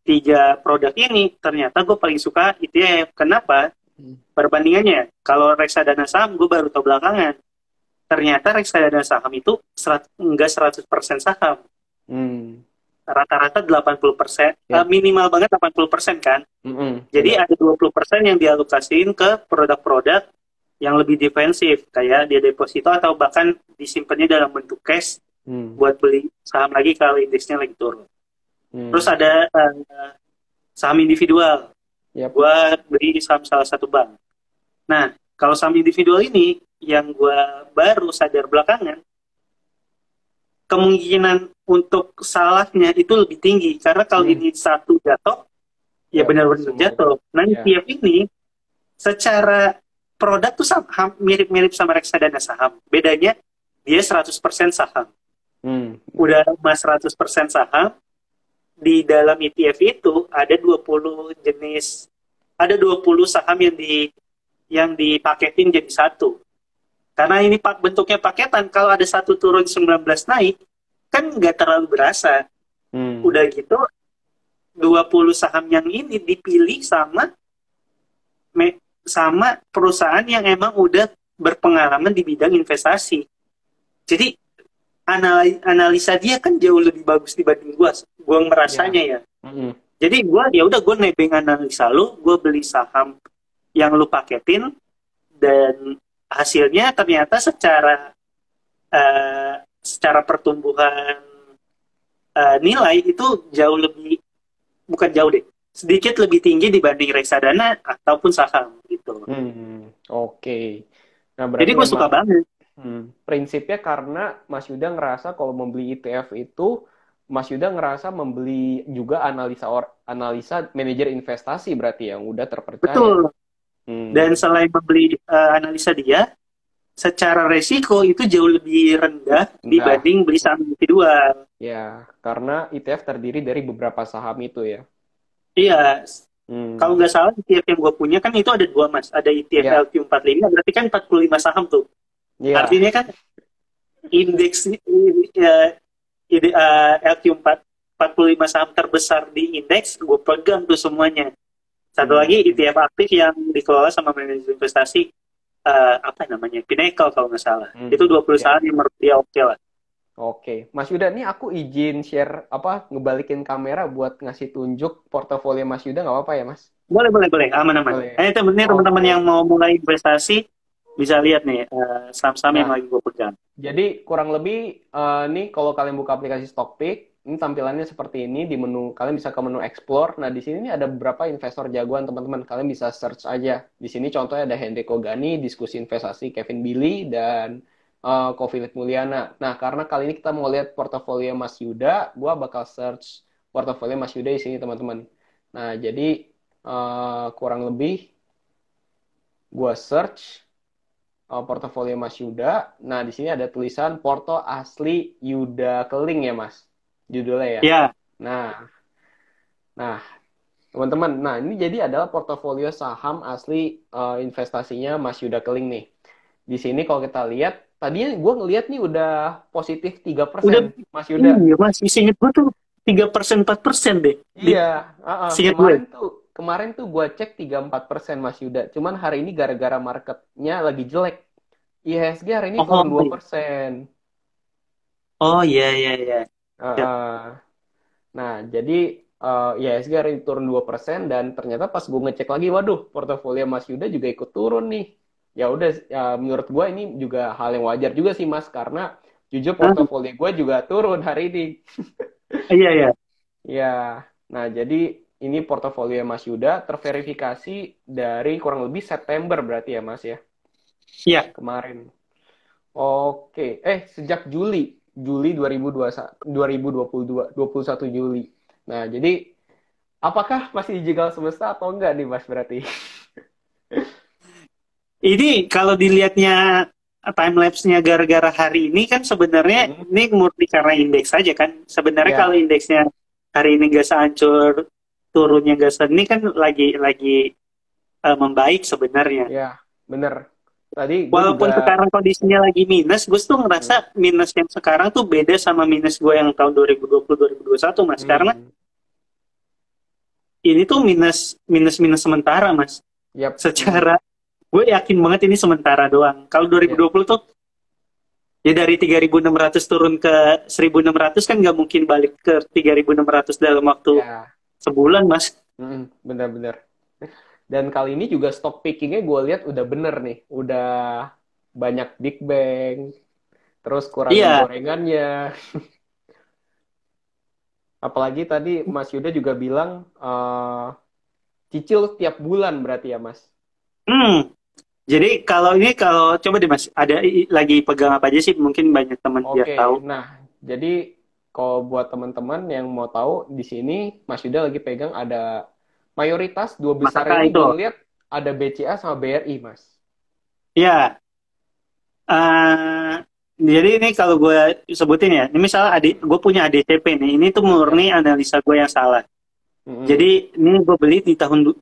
Speaker 2: tiga produk ini, ternyata gue paling suka ETF. Kenapa?
Speaker 1: Hmm.
Speaker 2: Perbandingannya, kalau reksadana saham gue baru tahu belakangan. Ternyata reksadana saham itu enggak 100% saham.
Speaker 1: Hmm.
Speaker 2: Rata-rata 80%,
Speaker 1: Ya.
Speaker 2: minimal banget 80% kan.
Speaker 1: Mm-mm.
Speaker 2: Jadi
Speaker 1: Benar.
Speaker 2: ada 20% yang dialokasiin ke produk-produk yang lebih defensif, kayak dia deposito atau bahkan disimpannya dalam bentuk cash
Speaker 1: Hmm.
Speaker 2: buat beli saham lagi kalau indeksnya lagi turun. Terus
Speaker 1: Hmm.
Speaker 2: ada saham individual,
Speaker 1: Yap.
Speaker 2: buat beli saham salah satu bank. Nah, kalau saham individual ini, yang gue baru sadar belakangan, kemungkinan untuk salahnya itu lebih tinggi. Karena kalau
Speaker 1: Hmm.
Speaker 2: ini satu jatuh, ya
Speaker 1: Yap.
Speaker 2: benar-benar
Speaker 1: Semua ikut.
Speaker 2: jatuh. Nah,
Speaker 1: Ya.
Speaker 2: ETF ini secara produk tuh mirip-mirip sama reksadana saham. Bedanya, dia 100% saham.
Speaker 1: Hmm.
Speaker 2: Udah emas 100% saham, di dalam ETF itu ada 20 jenis, ada 20 saham yang dipaketin jadi satu. Karena ini bentuknya paketan, kalau ada satu turun 19 naik, kan nggak terlalu berasa.
Speaker 1: Hmm.
Speaker 2: Udah gitu, 20 saham yang ini dipilih sama perusahaan yang emang udah berpengalaman di bidang investasi. Jadi analisa dia kan jauh lebih bagus dibanding gua. Gua
Speaker 1: Ya.
Speaker 2: merasanya ya.
Speaker 1: Mm-mm.
Speaker 2: Jadi gua ya udah gue nebeng analisa lu, gue beli saham yang lu paketin, dan hasilnya ternyata secara pertumbuhan nilai itu jauh lebih, bukan jauh deh, sedikit lebih tinggi dibanding reksadana ataupun saham gitu.
Speaker 1: Hmm. Oke. Nah,
Speaker 2: Jadi
Speaker 1: berarti
Speaker 2: gue suka
Speaker 1: emang
Speaker 2: banget.
Speaker 1: prinsipnya karena Mas Yuda ngerasa kalau membeli ETF itu, Mas Yuda ngerasa membeli juga analisa manajer investasi berarti yang udah terpercaya.
Speaker 2: Betul. Dan
Speaker 1: Hmm.
Speaker 2: selain membeli analisa dia, secara resiko itu jauh lebih rendah
Speaker 1: Nah,
Speaker 2: dibanding beli saham individual.
Speaker 1: ya, karena ETF terdiri dari beberapa saham itu ya.
Speaker 2: Iya, kalau
Speaker 1: Hmm.
Speaker 2: nggak salah ETF yang gue punya kan itu ada dua mas, ada ETF
Speaker 1: Ya,
Speaker 2: LQ45, berarti kan 45 saham tuh.
Speaker 1: ya.
Speaker 2: Artinya kan indeks LQ45 saham terbesar di indeks, gue pegang tuh semuanya. Satu
Speaker 1: Hmm.
Speaker 2: lagi ETF aktif yang dikelola sama manajer investasi, apa namanya, Pinnacle kalau nggak salah. Itu
Speaker 1: Hmm.
Speaker 2: 20
Speaker 1: Ya.
Speaker 2: saham yang menurut dia oke lah.
Speaker 1: Oke, Mas Yuda, nih aku izin share apa ngebalikin kamera buat ngasih tunjuk portofolio Mas Yuda nggak apa-apa ya, Mas?
Speaker 2: Boleh, boleh, boleh. Aman-aman.
Speaker 1: Boleh ya?
Speaker 2: Ini teman-teman yang
Speaker 1: Oke.
Speaker 2: mau mulai investasi, bisa lihat nih saham-saham yang
Speaker 1: Nah,
Speaker 2: lagi gue pegang.
Speaker 1: jadi kurang lebih nih kalau kalian buka aplikasi Stockpick, ini tampilannya seperti ini di menu kalian bisa ke menu Explore. Nah, di sini nih ada beberapa investor jagoan teman-teman. Kalian bisa search aja. Di sini contohnya ada Hendrik Kogani, diskusi investasi Kevin Billy dan Kofilit Mulyana. Nah, karena kali ini kita mau lihat portofolio Mas Yuda, gua bakal search portofolio Mas Yuda di sini teman-teman. Nah, jadi kurang lebih gua search portofolio Mas Yuda. Nah, di sini ada tulisan Porto Asli Yuda Keling ya, Mas. Judulnya ya.
Speaker 2: Ya,
Speaker 1: Nah, nah, teman-teman. Nah, ini jadi adalah portofolio saham asli investasinya Mas Yuda Keling nih. Di sini kalau kita lihat, tadinya gue ngelihat nih udah positif
Speaker 2: udah,
Speaker 1: 3%, Mas Yuda.
Speaker 2: iya mas, ingat gue tuh 3% 4% deh.
Speaker 1: Iya,
Speaker 2: Ingat gue.
Speaker 1: kemarin tuh gue cek 3-4% Mas Yuda. Cuman hari ini gara-gara marketnya lagi jelek. IHSG hari ini turun
Speaker 2: Oh,
Speaker 1: dua
Speaker 2: iya.
Speaker 1: persen.
Speaker 2: Oh, iya, iya, iya. Ya.
Speaker 1: Nah, jadi IHSG hari ini turun 2% dan ternyata pas gue ngecek lagi, waduh, portofolio Mas Yuda juga ikut turun nih. Ya udah, ya, menurut gue ini juga hal yang wajar juga sih Mas, karena jujur
Speaker 2: Hah?
Speaker 1: portofolio gue juga turun hari ini.
Speaker 2: Iya, iya.
Speaker 1: Ya, nah jadi ini portofolio Mas Yuda terverifikasi dari kurang lebih September berarti ya Mas ya,
Speaker 2: Iya.
Speaker 1: kemarin. Oke, sejak Juli 2022, 21 Juli. Nah, jadi apakah masih dijegal semesta atau enggak nih Mas berarti?
Speaker 2: Ini kalau dilihatnya time lapse-nya gara-gara hari ini kan sebenarnya ini murni karena indeks saja kan. Sebenarnya kalau indeksnya hari ini nggak sehancur turunnya nggak ini kan lagi membaik sebenarnya.
Speaker 1: Ya, bener. Tadi gue
Speaker 2: Walaupun
Speaker 1: juga
Speaker 2: sekarang kondisinya lagi minus, gue tuh ngerasa minus yang sekarang tuh beda sama minus gue yang tahun 2020-2021, Mas. Karena ini tuh minus sementara, Mas. Secara gue yakin banget ini sementara doang. Kalau 2020 tuh ya dari 3.600 turun ke 1.600 kan nggak mungkin balik ke 3.600 dalam waktu sebulan, Mas.
Speaker 1: Bener-bener. Dan kali ini juga stock pickingnya gue lihat udah bener nih. Udah banyak Big Bang. Terus kurangin gorengannya. Apalagi tadi Mas Yuda juga bilang cicil tiap bulan berarti ya, Mas?
Speaker 2: Jadi kalau coba deh Mas, ada lagi pegang apa aja sih? Mungkin banyak teman biar tahu.
Speaker 1: Nah, jadi kalau buat teman-teman yang mau tahu, di sini Mas Yuda lagi pegang ada mayoritas dua besar ini gue lihat ada BCA sama BRI, Mas.
Speaker 2: Iya. Jadi ini kalau gue sebutin ya, ini misalnya gue punya ADCP nih, ini tuh murni analisa gue yang salah. Jadi ini gue beli di tahun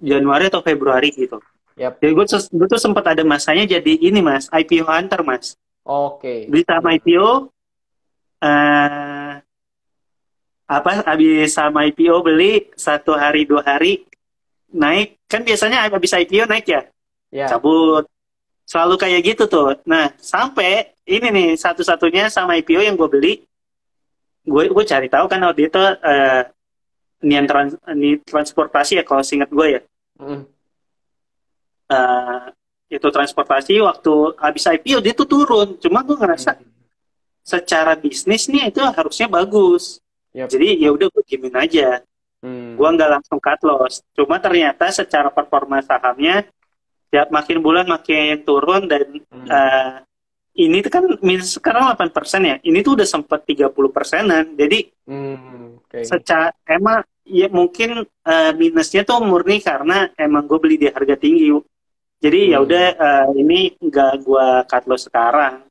Speaker 2: Januari atau Februari gitu. Jadi gue tuh sempat ada masanya jadi ini Mas, IPO hunter Mas. Beli saham IPO, habis sama IPO beli 1 hari 2 hari naik, kan biasanya habis IPO naik ya, cabut, selalu kayak gitu tuh. Nah sampai ini nih satu-satunya sama IPO yang gue beli, gue cari tahu kan waktu itu transportasi ya kalau seingat gue ya, itu transportasi waktu habis IPO dia tuh turun, cuma gue ngerasa secara bisnis nih itu harusnya bagus. Jadi ya udah gue diemin aja, gue nggak langsung cut loss. Cuma ternyata secara performa sahamnya ya makin bulan makin turun dan ini tuh kan minus sekarang 8% ya. Ini tuh udah sempat 30%-an. Jadi secara emang ya mungkin minusnya tuh murni karena emang gue beli di harga tinggi. Jadi ya udah ini nggak gue cut loss sekarang.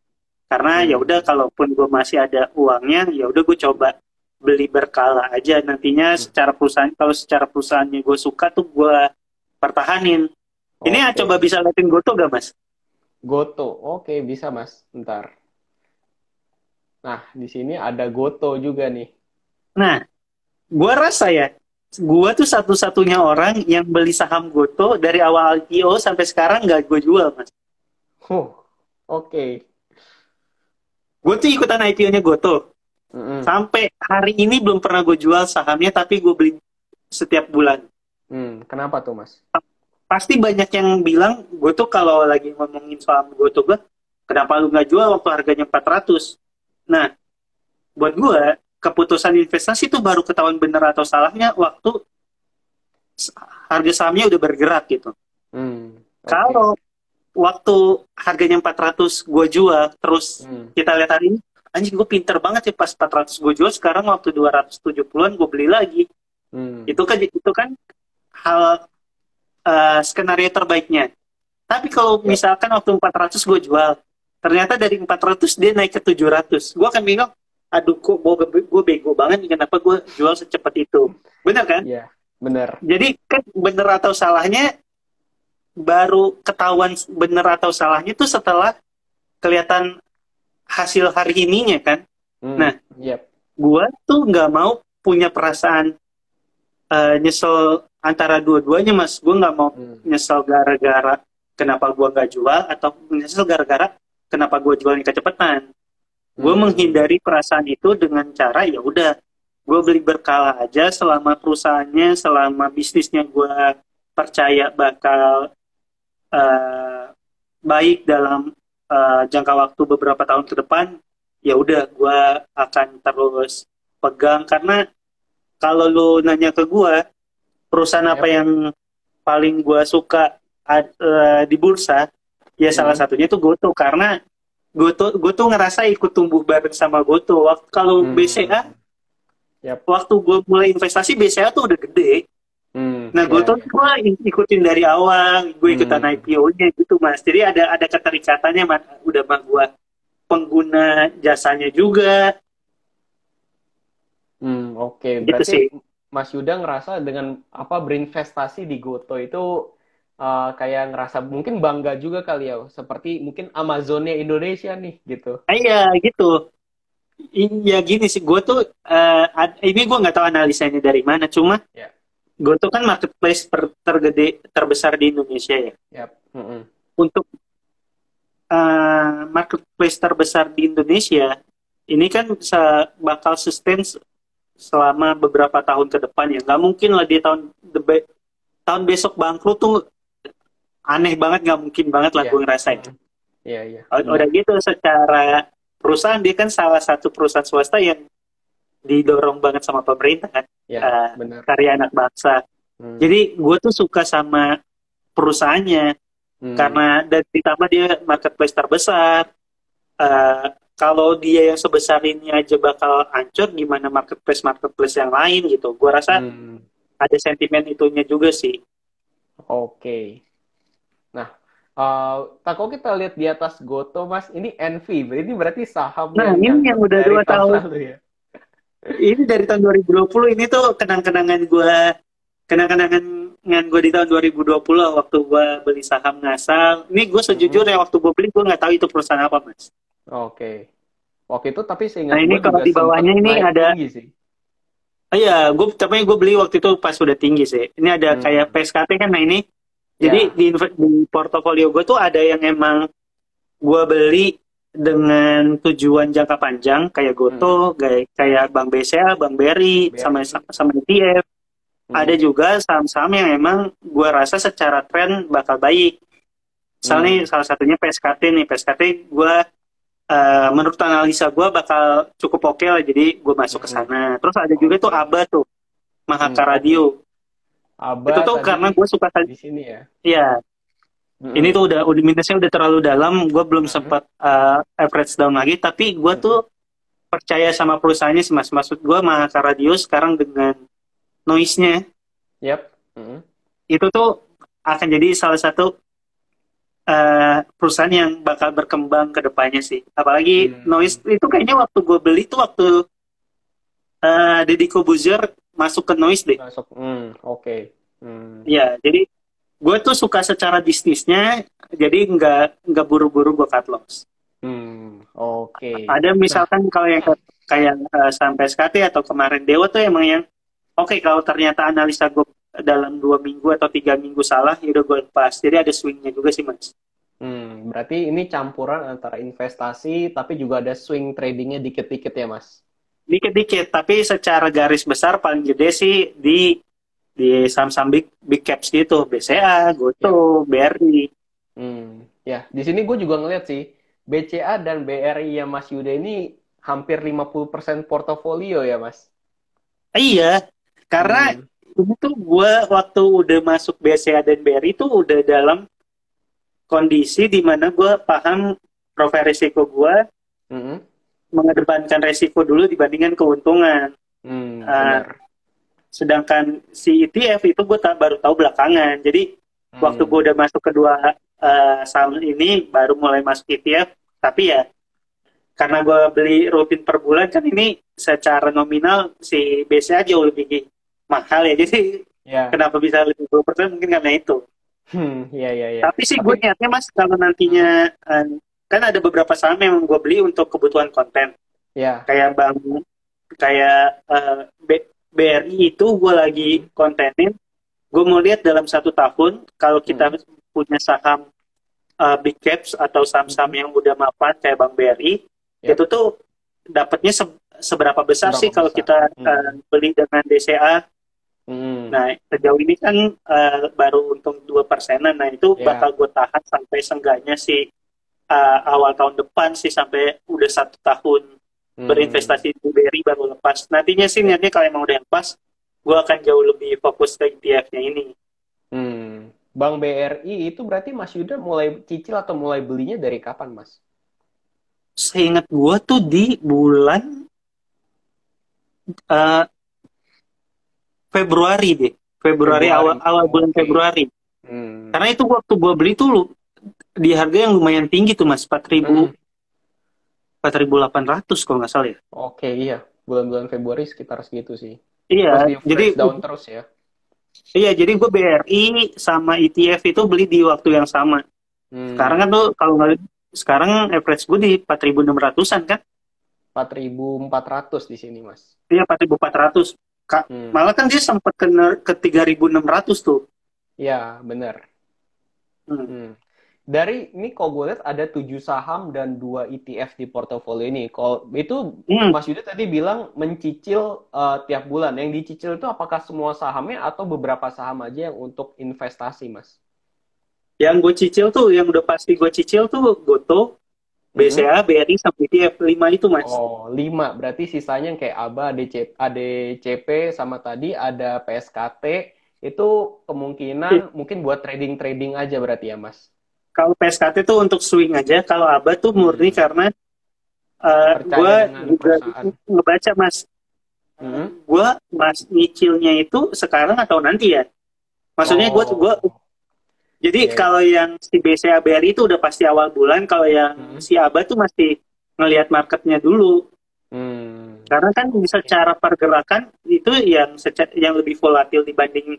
Speaker 2: Karena ya udah kalaupun gue masih ada uangnya ya udah gue coba beli berkala aja nantinya secara perusahaan, kalau secara perusahaannya gue suka tuh gue pertahanin. Ini coba bisa liatin Goto gak Mas?
Speaker 1: Goto, oke bisa Mas, bentar. Nah di sini ada Goto juga nih.
Speaker 2: Nah, gue rasa ya, gue tuh satu-satunya orang yang beli saham Goto dari awal IPO sampai sekarang gak gue jual Mas.
Speaker 1: Oke.
Speaker 2: Gue tuh ikutan IPO-nya Goto. Sampai hari ini belum pernah gue jual sahamnya, tapi gue beli setiap bulan.
Speaker 1: Kenapa tuh Mas?
Speaker 2: Pasti banyak yang bilang, gue tuh kalau lagi ngomongin saham Goto gue, kenapa lu nggak jual waktu harganya 400? Nah, buat gue, keputusan investasi itu baru ketahuan bener atau salahnya waktu harga sahamnya udah bergerak gitu. Kalau waktu harganya 400 gue jual, terus kita lihat hari ini, anjing gue pinter banget ya pas 400 gue jual, sekarang waktu 270-an gue beli lagi. Itu kan hal skenario terbaiknya. Tapi kalau misalkan waktu 400 gue jual, ternyata dari 400 dia naik ke 700, gue akan bingung, aduh kok gue bego banget, kenapa gue jual secepat itu. Bener kan?
Speaker 1: Iya, bener.
Speaker 2: Jadi kan bener atau salahnya baru ketahuan bener atau salahnya tuh setelah kelihatan hasil hari ininya kan. Nah, gue tuh nggak mau punya perasaan nyesel antara dua-duanya Mas. Gue nggak mau nyesel gara-gara kenapa gue nggak jual, atau nyesel gara-gara kenapa gue jualnya kecepatan. Gue menghindari perasaan itu dengan cara ya udah gue beli berkala aja selama perusahaannya, selama bisnisnya gue percaya bakal baik dalam jangka waktu beberapa tahun ke depan, ya udah gue akan terus pegang. Karena kalau lu nanya ke gue perusahaan apa yang paling gue suka di bursa, ya salah satunya itu Goto. Karena gue tuh ngerasa ikut tumbuh bareng sama Goto. Kalau BCA, waktu gue mulai investasi BCA tuh udah gede. Nah, gue
Speaker 1: Ya,
Speaker 2: tuh
Speaker 1: ya.
Speaker 2: gue ikutin dari awal, gue ikutan
Speaker 1: Hmm,
Speaker 2: IPO-nya gitu, Mas. Jadi ada keterikatannya, Mas. Udah mah gue pengguna jasanya juga,
Speaker 1: oke.
Speaker 2: gitu
Speaker 1: Berarti
Speaker 2: sih.
Speaker 1: Mas Yuda ngerasa dengan apa berinvestasi di Goto itu kayak ngerasa mungkin bangga juga kali ya, seperti mungkin Amazonnya Indonesia nih gitu.
Speaker 2: Iya, gitu. Ya gini sih, gue tuh, ini gue nggak tahu analisanya dari mana, cuma
Speaker 1: Ya,
Speaker 2: gue tuh kan marketplace tergede, terbesar di Indonesia ya.
Speaker 1: ya.
Speaker 2: Untuk marketplace terbesar di Indonesia, ini kan bakal sustain selama beberapa tahun ke depan ya. Nggak mungkin lah dia tahun besok bangkrut tuh aneh banget, nggak mungkin banget lah
Speaker 1: Ya,
Speaker 2: gue ngerasain.
Speaker 1: ya, ya,
Speaker 2: Udah
Speaker 1: benar.
Speaker 2: gitu secara perusahaan dia kan salah satu perusahaan swasta yang didorong banget sama pemerintah kan,
Speaker 1: Ya, benar.
Speaker 2: karya anak bangsa.
Speaker 1: Hmm,
Speaker 2: Jadi gue tuh suka sama perusahaannya
Speaker 1: hmm,
Speaker 2: karena dan ditambah dia marketplace terbesar. Eh, Kalau dia yang sebesar ini aja bakal hancur, gimana marketplace marketplace yang lain gitu. Gue rasa
Speaker 1: hmm.
Speaker 2: ada sentimen itunya juga sih.
Speaker 1: Oke. Nah, kalau kita lihat di atas Goto, Mas, ini NV. Ini berarti saham
Speaker 2: Nah,
Speaker 1: yang
Speaker 2: ini yang
Speaker 1: nyangkut
Speaker 2: udah
Speaker 1: dari
Speaker 2: dua
Speaker 1: tahun
Speaker 2: tahun.
Speaker 1: lalu ya.
Speaker 2: Ini dari tahun 2020 ini tuh kenang-kenangan gue di tahun 2020 waktu gue beli saham ngasal. Ini gue
Speaker 1: Mm-mm.
Speaker 2: sejujurnya waktu gue beli gue nggak tahu itu perusahaan apa, Mas.
Speaker 1: Oke. Waktu itu tapi
Speaker 2: Nah,
Speaker 1: seingat
Speaker 2: ini
Speaker 1: gue
Speaker 2: kalau
Speaker 1: juga
Speaker 2: di
Speaker 1: sempet
Speaker 2: bawahnya ini
Speaker 1: naik
Speaker 2: ada.
Speaker 1: tinggi sih.
Speaker 2: Iya, gue beli waktu itu pas sudah tinggi sih. Ini ada kayak
Speaker 1: Hmm.
Speaker 2: PSKT kan. Nah, ini jadi
Speaker 1: Ya.
Speaker 2: di portofolio gue tuh ada yang emang gue beli dengan tujuan jangka panjang kayak Goto,
Speaker 1: Hmm.
Speaker 2: kayak Bank BCA, Bank BRI, sama
Speaker 1: BRI.
Speaker 2: sama ETF. Ada
Speaker 1: Hmm.
Speaker 2: juga saham-saham yang emang gue rasa secara tren bakal baik. Misalnya
Speaker 1: Hmm.
Speaker 2: salah satunya PSKT nih. PSKT gue, menurut analisa gue bakal cukup oke lah. Jadi gue masuk ke
Speaker 1: Hmm.
Speaker 2: sana. Terus ada juga tuh
Speaker 1: Oke.
Speaker 2: ABA tuh, Mahaka
Speaker 1: Oke.
Speaker 2: Radio.
Speaker 1: Aba
Speaker 2: Itu tuh
Speaker 1: tadi
Speaker 2: karena gue suka,
Speaker 1: di sini ya.
Speaker 2: ya ini
Speaker 1: Hmm.
Speaker 2: tuh udah minusnya udah terlalu dalam. Gue belum
Speaker 1: Hmm.
Speaker 2: sempat average down lagi. Tapi gue tuh
Speaker 1: Hmm.
Speaker 2: percaya sama perusahaannya sih, Mas. Maksud gue Mahaka Radio sekarang dengan noise-nya
Speaker 1: Yap. Hmm.
Speaker 2: itu tuh akan jadi salah satu perusahaan yang bakal berkembang ke depannya sih. Apalagi Noise
Speaker 1: Hmm.
Speaker 2: itu kayaknya waktu gue beli tuh waktu Deddy Corbuzier masuk ke Noise deh.
Speaker 1: Masuk. Oke. Hmm.
Speaker 2: Ya, jadi gue tuh suka secara bisnisnya, jadi nggak buru-buru gue cut loss.
Speaker 1: Oke.
Speaker 2: Ada
Speaker 1: Nah,
Speaker 2: misalkan kalau yang kayak sampai SKT atau kemarin Dewa tuh emang yang oke, kalau ternyata analisa gue dalam 2 minggu atau 3 minggu salah, ya udah gue lepas. Jadi ada swingnya juga sih, Mas.
Speaker 1: berarti ini campuran antara investasi tapi juga ada swing tradingnya dikit-dikit ya, Mas?
Speaker 2: Dikit-dikit, tapi secara garis besar paling gede sih di saham-saham big caps gitu, BCA, Goto,
Speaker 1: Yap.
Speaker 2: BRI.
Speaker 1: Ya, di sini gue juga ngeliat sih, BCA dan BRI ya Mas Yuda ini hampir 50% portofolio ya, Mas?
Speaker 2: Iya, karena
Speaker 1: Hmm,
Speaker 2: ini tuh gue waktu udah masuk BCA dan BRI tuh udah dalam kondisi di mana gue paham profil risiko gue
Speaker 1: mm-mm.
Speaker 2: mengedepankan risiko dulu dibandingkan keuntungan. Uh,
Speaker 1: Benar.
Speaker 2: Sedangkan si ETF itu gue baru tahu belakangan. Jadi waktu gue
Speaker 1: Hmm,
Speaker 2: udah masuk kedua saham ini baru mulai masuk ETF. Tapi ya karena gue beli rutin per bulan kan ini secara nominal si BCA jauh lebih mahal ya. Jadi
Speaker 1: ya,
Speaker 2: kenapa bisa lebih 20% mungkin karena itu.
Speaker 1: ya, ya, ya.
Speaker 2: Tapi sih
Speaker 1: Tapi,
Speaker 2: gue niatnya Mas kalau nantinya
Speaker 1: mm,
Speaker 2: kan ada beberapa saham yang gue beli untuk kebutuhan konten
Speaker 1: ya,
Speaker 2: kayak kayak BRI itu gue lagi
Speaker 1: mm,
Speaker 2: kontenin. Gue mau lihat dalam 1 tahun kalau kita
Speaker 1: mm,
Speaker 2: punya saham big caps atau saham-saham
Speaker 1: mm,
Speaker 2: yang udah mapan kayak Bank BRI, itu
Speaker 1: yap,
Speaker 2: tuh dapatnya seberapa besar sih
Speaker 1: seberapa
Speaker 2: kalau
Speaker 1: besar?
Speaker 2: kita beli dengan DCA.
Speaker 1: Mm,
Speaker 2: Nah, sejauh ini kan baru untung 2%. Nah, itu bakal
Speaker 1: ya,
Speaker 2: gue tahan sampai seenggaknya sih awal tahun depan sih, sampai udah 1 tahun
Speaker 1: mm,
Speaker 2: berinvestasi di BRI baru lepas. Nantinya sih
Speaker 1: ya.
Speaker 2: niatnya kalau emang udah lepas, gue akan jauh lebih fokus ke ETF-nya ini.
Speaker 1: Bank BRI itu berarti Mas Yuda mulai cicil atau mulai belinya dari kapan, Mas?
Speaker 2: Seingat gue tuh di bulan uh, Februari deh. Februari, awal
Speaker 1: Februari.
Speaker 2: awal bulan
Speaker 1: Oke.
Speaker 2: Februari.
Speaker 1: Hmm.
Speaker 2: Karena itu waktu gue beli tuh di harga yang lumayan tinggi tuh Mas,
Speaker 1: Mm-mm.
Speaker 2: 4.800 kalau nggak salah ya.
Speaker 1: Oke, iya. Bulan-bulan Februari sekitar segitu sih.
Speaker 2: Iya,
Speaker 1: Terus di
Speaker 2: jadi
Speaker 1: flash down terus ya.
Speaker 2: jadi gue BRI sama ETF itu beli di waktu yang sama. Sekarang kan
Speaker 1: Hmm.
Speaker 2: tuh kalau nggak sekarang average gue di 4.600-an kan?
Speaker 1: 4.400 di sini, Mas.
Speaker 2: Iya 4.400. Kak,
Speaker 1: Hmm.
Speaker 2: malah kan dia sempat ke 3.600 tuh.
Speaker 1: Ya, benar.
Speaker 2: Hmm.
Speaker 1: Hmm. Dari ini kalau gue lihat ada 7 saham dan 2 ETF di portofolio ini. Kalau itu
Speaker 2: Hmm.
Speaker 1: Mas Yuda tadi bilang mencicil tiap bulan. Yang dicicil itu apakah semua sahamnya atau beberapa saham aja yang untuk investasi, Mas?
Speaker 2: Yang gue cicil tuh, yang udah pasti gue cicil tuh Goto,
Speaker 1: Mm-mm.
Speaker 2: BCA, BRI, sama ETF 5 itu Mas.
Speaker 1: Oh, 5. Berarti sisanya yang kayak ABA, ADCP, sama tadi ada PSKT. Itu kemungkinan
Speaker 2: Ih,
Speaker 1: mungkin buat trading-trading aja berarti ya, Mas?
Speaker 2: kalau PSKT tuh untuk swing aja, kalau ABA tuh murni
Speaker 1: Hmm.
Speaker 2: karena gue
Speaker 1: Percaya dengan
Speaker 2: juga
Speaker 1: perusahaan.
Speaker 2: ngebaca Mas.
Speaker 1: Hmm.
Speaker 2: Gue mas nyicilnya itu sekarang atau nanti ya? Maksudnya gue
Speaker 1: Oh,
Speaker 2: jadi
Speaker 1: iya, iya.
Speaker 2: kalau yang si BCA BRI itu udah pasti awal bulan, kalau yang
Speaker 1: Hmm.
Speaker 2: si ABA tuh masih ngelihat marketnya dulu.
Speaker 1: Hmm.
Speaker 2: Karena kan
Speaker 1: Oke.
Speaker 2: secara pergerakan itu yang lebih volatil dibanding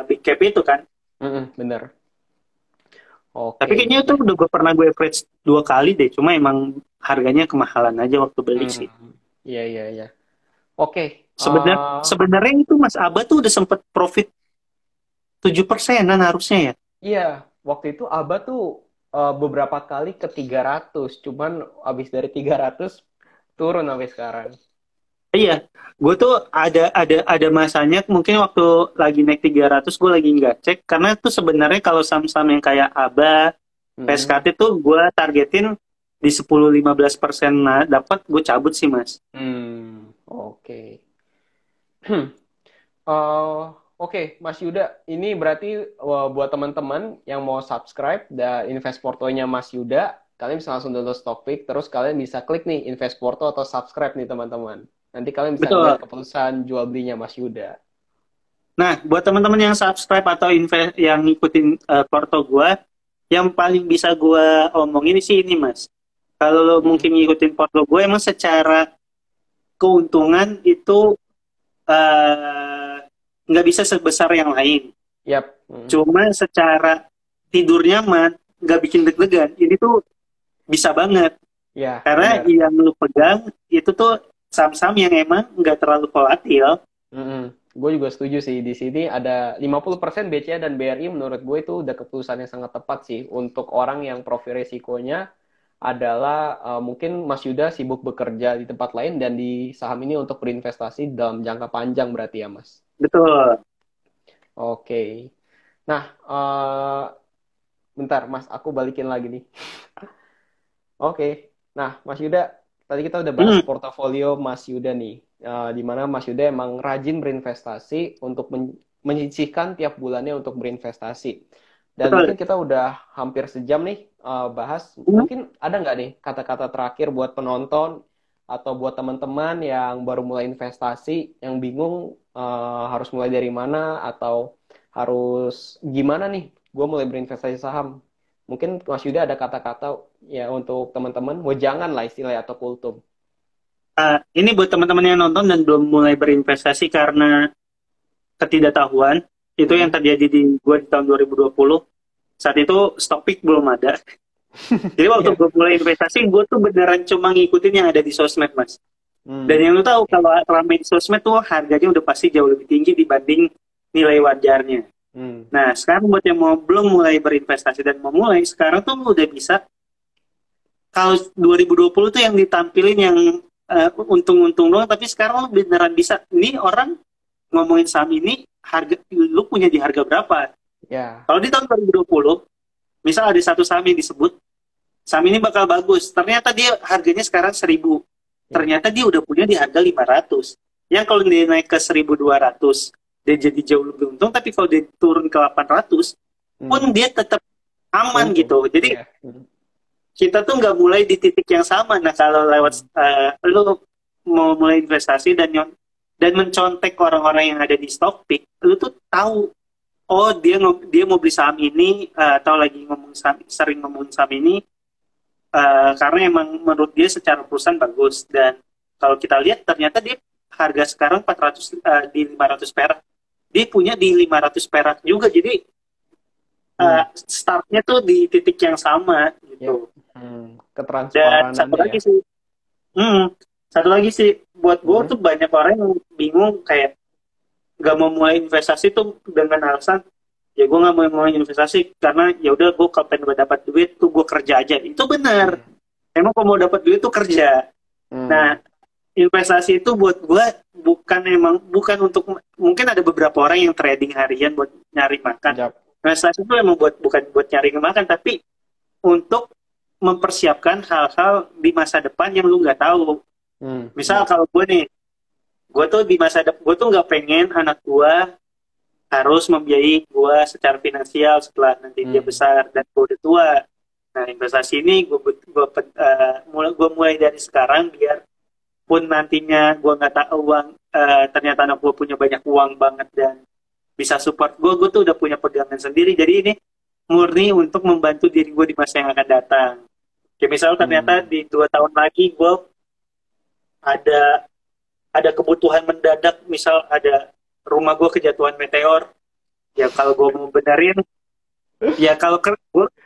Speaker 2: big cap itu kan.
Speaker 1: Bener.
Speaker 2: Tapi
Speaker 1: Oke.
Speaker 2: kayaknya itu udah gue average 2 kali deh. Cuma emang harganya kemahalan aja waktu beli
Speaker 1: Hmm.
Speaker 2: sih.
Speaker 1: Iya, iya, iya. Oke.
Speaker 2: Sebenarnya itu Mas Aba tuh udah sempet profit 7%-an harusnya ya.
Speaker 1: Iya, waktu itu ABA tuh beberapa kali ke 300, cuman abis dari 300 turun sampai sekarang.
Speaker 2: Iya, gue tuh ada masanya mungkin waktu lagi naik 300 gue lagi nggak cek karena tuh sebenarnya kalau saham-saham yang kayak ABA, PSKT
Speaker 1: Mm-mm.
Speaker 2: tuh gue targetin di 10-15% dapat gue cabut sih Mas.
Speaker 1: Oke. Eh, oke, Mas Yuda, ini berarti buat teman-teman yang mau subscribe dan invest portonya Mas Yuda, kalian bisa langsung download Stockpick, terus kalian bisa klik nih invest porto atau subscribe nih teman-teman. Nanti kalian bisa ngeliat
Speaker 2: Betul.
Speaker 1: keputusan jual belinya Mas Yuda.
Speaker 2: Nah, buat teman-teman yang subscribe atau invest yang ngikutin porto gue, yang paling bisa gue omongin sih ini Mas. Kalau lo
Speaker 1: Mm-mm.
Speaker 2: mungkin ngikutin porto gue, emang secara keuntungan itu eh, nggak bisa sebesar yang lain.
Speaker 1: Yap. Mm.
Speaker 2: Cuma secara tidur nyaman, nggak bikin deg-degan, ini tuh bisa banget.
Speaker 1: Ya,
Speaker 2: Karena
Speaker 1: benar.
Speaker 2: yang lu pegang itu tuh saham-saham yang emang nggak terlalu volatil.
Speaker 1: Gue juga setuju sih. Di sini ada 50% BCA dan BRI menurut gue itu udah keputusan yang sangat tepat sih untuk orang yang profil resikonya adalah mungkin Mas Yuda sibuk bekerja di tempat lain dan di saham ini untuk berinvestasi dalam jangka panjang berarti ya Mas.
Speaker 2: Betul.
Speaker 1: Oke. Nah, bentar Mas, aku balikin lagi nih. Oke. Nah, Mas Yuda, tadi kita udah bahas
Speaker 2: Hmm,
Speaker 1: portofolio Mas Yuda nih. Di mana Mas Yuda emang rajin berinvestasi untuk menyisihkan tiap bulannya untuk berinvestasi. Dan mungkin
Speaker 2: betul.
Speaker 1: kita udah hampir sejam nih bahas.
Speaker 2: Hmm.
Speaker 1: Mungkin ada nggak nih kata-kata terakhir buat penonton atau buat teman-teman yang baru mulai investasi, yang bingung harus mulai dari mana atau harus gimana nih gue mulai berinvestasi saham. Mungkin Mas Yuda ada kata-kata ya untuk teman-teman, jangan lah istilahnya atau kultum.
Speaker 2: Ini buat teman-teman yang nonton dan belum mulai berinvestasi karena ketidaktahuan, itu yang
Speaker 1: Mm-mm.
Speaker 2: terjadi di gue di tahun 2020. Saat itu stock pick belum ada. Jadi waktu
Speaker 1: Iya.
Speaker 2: gue mulai investasi, gue tuh beneran cuma ngikutin yang ada di sosmed, Mas. Dan yang lu tahu,
Speaker 1: Oke.
Speaker 2: kalau rame di sosmed tuh harganya udah pasti jauh lebih tinggi dibanding nilai wajarnya.
Speaker 1: Hmm.
Speaker 2: Nah, sekarang buat yang belum mulai berinvestasi dan mau mulai, sekarang tuh lu udah bisa, kalau 2020 tuh yang ditampilin yang untung-untung doang, tapi sekarang lu beneran bisa. Ini orang ngomongin saham ini, harga lu punya di harga berapa?
Speaker 1: Ya.
Speaker 2: Kalau di tahun 2020, misal ada satu saham yang disebut, saham ini bakal bagus. Ternyata dia harganya sekarang 1.000.
Speaker 1: Ya.
Speaker 2: Ternyata dia udah punya di harga 500. Yang kalau dia naik ke 1.200, dia jadi jauh lebih untung. Tapi kalau dia turun ke 800, pun
Speaker 1: Hmm.
Speaker 2: dia tetap aman
Speaker 1: Untung.
Speaker 2: gitu. Jadi
Speaker 1: Ya. Hmm.
Speaker 2: kita tuh nggak mulai di titik yang sama. Nah kalau lewat
Speaker 1: Hmm.
Speaker 2: lu mau mulai investasi dan dan mencontek orang-orang yang ada di Stockpick, lu tuh tahu, oh dia mau beli saham ini, atau lagi sering ngomong saham ini, karena emang menurut dia secara perusahaan bagus. Dan kalau kita lihat ternyata dia harga sekarang 400, di 500 perak, dia punya di 500 perak juga. Jadi startnya tuh di titik yang sama gitu. Dan
Speaker 1: Ketransparanannya ya.
Speaker 2: Satu lagi sih buat gue tuh banyak orang yang bingung kayak gak mau mulai investasi tuh dengan alasan, ya gue gak mau mulai investasi karena ya udah gue kalau pengen dapat duit tuh gue kerja aja. Itu benar. Emang kalau mau dapat duit tuh kerja. Nah, investasi itu buat gue bukan untuk, mungkin ada beberapa orang yang trading harian buat nyari makan. Investasi itu emang bukan buat nyari makan, tapi untuk mempersiapkan hal-hal di masa depan yang lu nggak tahu. Misal kalau gue nih, gue tuh di masa depan, gue tuh nggak pengen anak gue harus membiayai gue secara finansial setelah nanti dia besar dan gue udah tua. Nah, investasi ini gue mulai dari sekarang, biar pun nantinya gue nggak tahu uang, ternyata anak gue punya banyak uang banget dan bisa support gue tuh udah punya pegangan sendiri. Jadi ini murni untuk membantu diri gue di masa yang akan datang. Kayak misal ternyata di 2 tahun lagi gue ada kebutuhan mendadak, misal ada rumah gue kejatuhan meteor, ya kalau gue mau benerin, ya kalau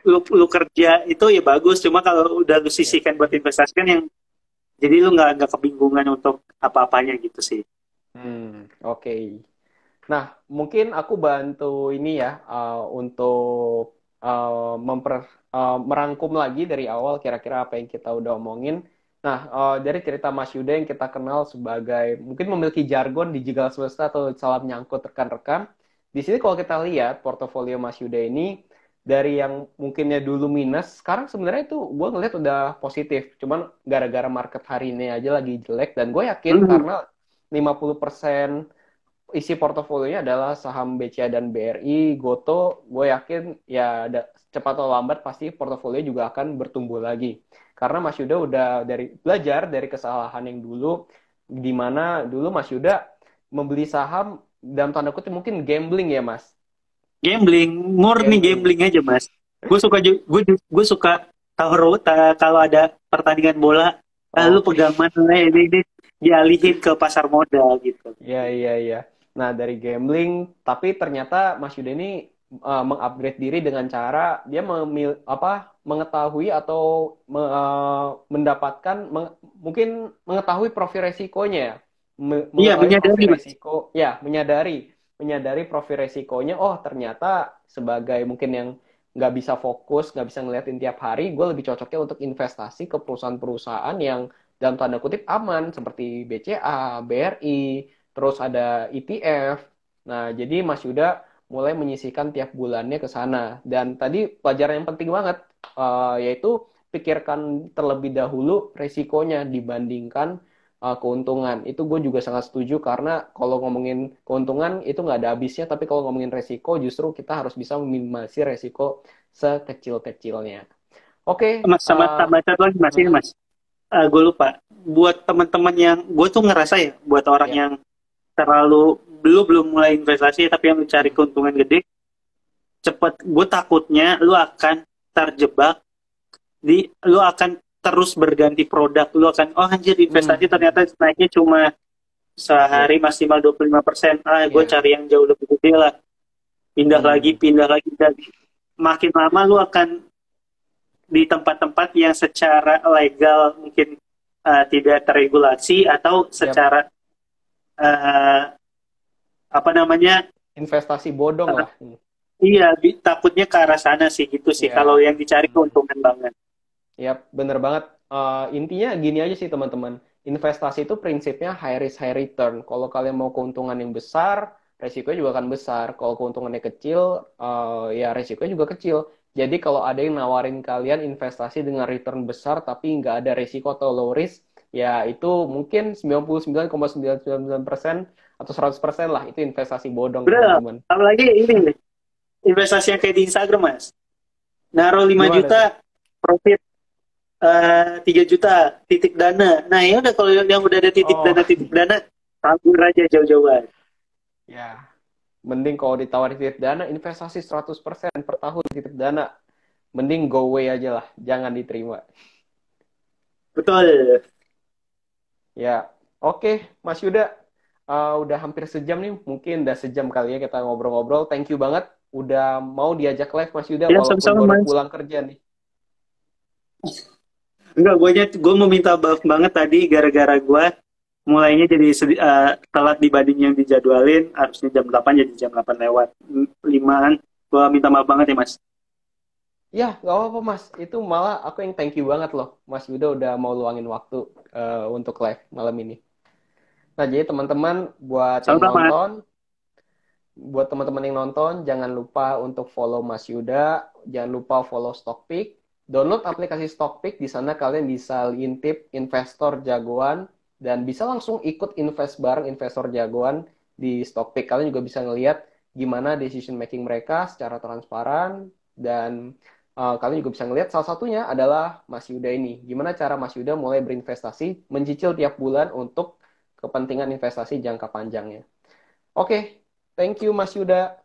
Speaker 2: lu kerja itu ya bagus, cuma kalau udah lu sisihkan buat investasi kan yang jadi lu nggak kebingungan untuk apa-apanya gitu sih.
Speaker 1: Oke. Nah, mungkin aku bantu ini ya, untuk merangkum lagi dari awal kira-kira apa yang kita udah omongin. Nah, dari cerita Mas Yuda yang kita kenal sebagai mungkin memiliki jargon digital semesta atau salam nyangkut rekan-rekan. Di sini kalau kita lihat portofolio Mas Yuda ini dari yang mungkinnya dulu minus, sekarang sebenarnya itu gue ngeliat udah positif. Cuman gara-gara market hari ini aja lagi jelek, dan gue yakin karena 50% isi portofolionya adalah saham BCA dan BRI, Goto, gue yakin ya cepat atau lambat pasti portofolio juga akan bertumbuh lagi. Karena Mas Yuda udah belajar dari kesalahan yang dulu, di mana dulu Mas Yuda membeli saham dalam tanda kutip mungkin gambling ya Mas.
Speaker 2: Gambling, murni gambling aja Mas. Gue suka kalau ada pertandingan bola, lu pegang mana ini dialihin ke pasar modal gitu.
Speaker 1: Iya. Nah, dari gambling, tapi ternyata Mas Yuda ini mengupgrade diri dengan cara dia mengetahui atau mendapatkan mungkin mengetahui profil resikonya ya.
Speaker 2: Menyadari
Speaker 1: resiko, ya, menyadari profil resikonya. Oh, ternyata sebagai mungkin yang nggak bisa fokus, nggak bisa ngeliatin tiap hari, gue lebih cocoknya untuk investasi ke perusahaan-perusahaan yang dalam tanda kutip aman, seperti BCA, BRI, terus ada ETF. Nah, jadi Mas Yuda mulai menyisihkan tiap bulannya ke sana. Dan tadi pelajaran yang penting banget, yaitu pikirkan terlebih dahulu resikonya dibandingkan keuntungan. Itu gue juga sangat setuju, karena kalau ngomongin keuntungan itu nggak ada habisnya, tapi kalau ngomongin resiko justru kita harus bisa meminimalisir resiko sekecil-kecilnya. Oke.
Speaker 2: Mas, sama tambah satu lagi Mas, ini Mas. Gue lupa. Buat teman-teman yang, gue tuh ngerasa ya, buat orang yang terlalu belum mulai investasi tapi yang mencari keuntungan gede, gue takutnya lu akan terjebak lu akan terus berganti produk. Lu akan, oh anjir, investasi ternyata naiknya cuma sehari maksimal 25%. Gue cari yang jauh lebih gede lah. Pindah lagi. Makin lama lu akan di tempat-tempat yang secara legal mungkin tidak terregulasi, atau secara
Speaker 1: investasi bodong lah.
Speaker 2: Iya, takutnya ke arah sana sih gitu sih. Kalau yang dicari keuntungan banget.
Speaker 1: Ya, bener banget. Intinya gini aja sih teman-teman. Investasi itu prinsipnya high risk high return. Kalau kalian mau keuntungan yang besar, resikonya juga akan besar. Kalau keuntungannya kecil, ya resikonya juga kecil. Jadi kalau ada yang nawarin kalian investasi dengan return besar tapi nggak ada resiko atau low risk, ya itu mungkin 99,99% atau 100% lah itu investasi bodong, teman-teman.
Speaker 2: Apalagi ini investasi yang kayak di Instagram, Mas. Naruh 5 juta, profit 3 juta, titik dana. Nah ya udah, kalau yang udah ada titik dana Kabur aja jauh-jauhan.
Speaker 1: Ya, mending kalau ditawarin titip dana, investasi 100% per tahun titip dana, mending go away aja lah, jangan diterima.
Speaker 2: Betul.
Speaker 1: Ya, oke, Mas Yuda, udah hampir sejam nih, mungkin udah sejam kali ya kita ngobrol-ngobrol. Thank you banget, udah mau diajak live Mas Yuda,
Speaker 2: Ya,
Speaker 1: walaupun
Speaker 2: sama-sama,
Speaker 1: baru
Speaker 2: Mas.
Speaker 1: pulang kerja nih.
Speaker 2: Enggak, gue mau minta maaf banget tadi gara-gara gue mulainya jadi telat dibanding yang dijadwalin. Harusnya jam 8 jadi jam 8 lewat 5-an. Gue minta maaf banget ya, Mas.
Speaker 1: Ya, nggak apa-apa Mas, itu malah aku yang thank you banget loh, Mas Yuda udah mau luangin waktu untuk live malam ini. Nah, jadi teman-teman buat yang
Speaker 2: Sama-sama, Mas.
Speaker 1: nonton, jangan lupa untuk follow Mas Yuda, jangan lupa follow Stockpick, download aplikasi Stockpick, di sana kalian bisa intip investor jagoan dan bisa langsung ikut invest bareng investor jagoan di Stockpick. Kalian juga bisa ngelihat gimana decision making mereka secara transparan dan kalian juga bisa ngelihat salah satunya adalah Mas Yuda ini. Gimana cara Mas Yuda mulai berinvestasi, mencicil tiap bulan untuk kepentingan investasi jangka panjangnya. Oke, thank you Mas Yuda.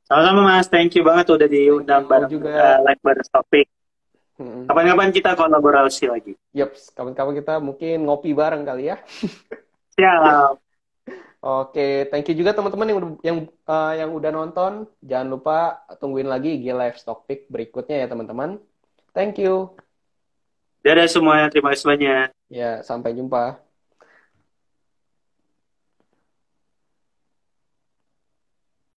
Speaker 2: Sama-sama, Mas. Thank you banget udah
Speaker 1: Thank
Speaker 2: diundang
Speaker 1: you
Speaker 2: bareng
Speaker 1: juga.
Speaker 2: live bareng topik.
Speaker 1: Hmm.
Speaker 2: Kapan-kapan kita kolaborasi lagi.
Speaker 1: Yep, kapan-kapan kita mungkin ngopi bareng kali ya.
Speaker 2: Siap.
Speaker 1: Oke, thank you juga teman-teman yang udah nonton. Jangan lupa tungguin lagi IG Live Stock Pick berikutnya ya teman-teman. Thank you.
Speaker 2: Dadah semuanya. Terima kasih banyak.
Speaker 1: Ya, sampai jumpa.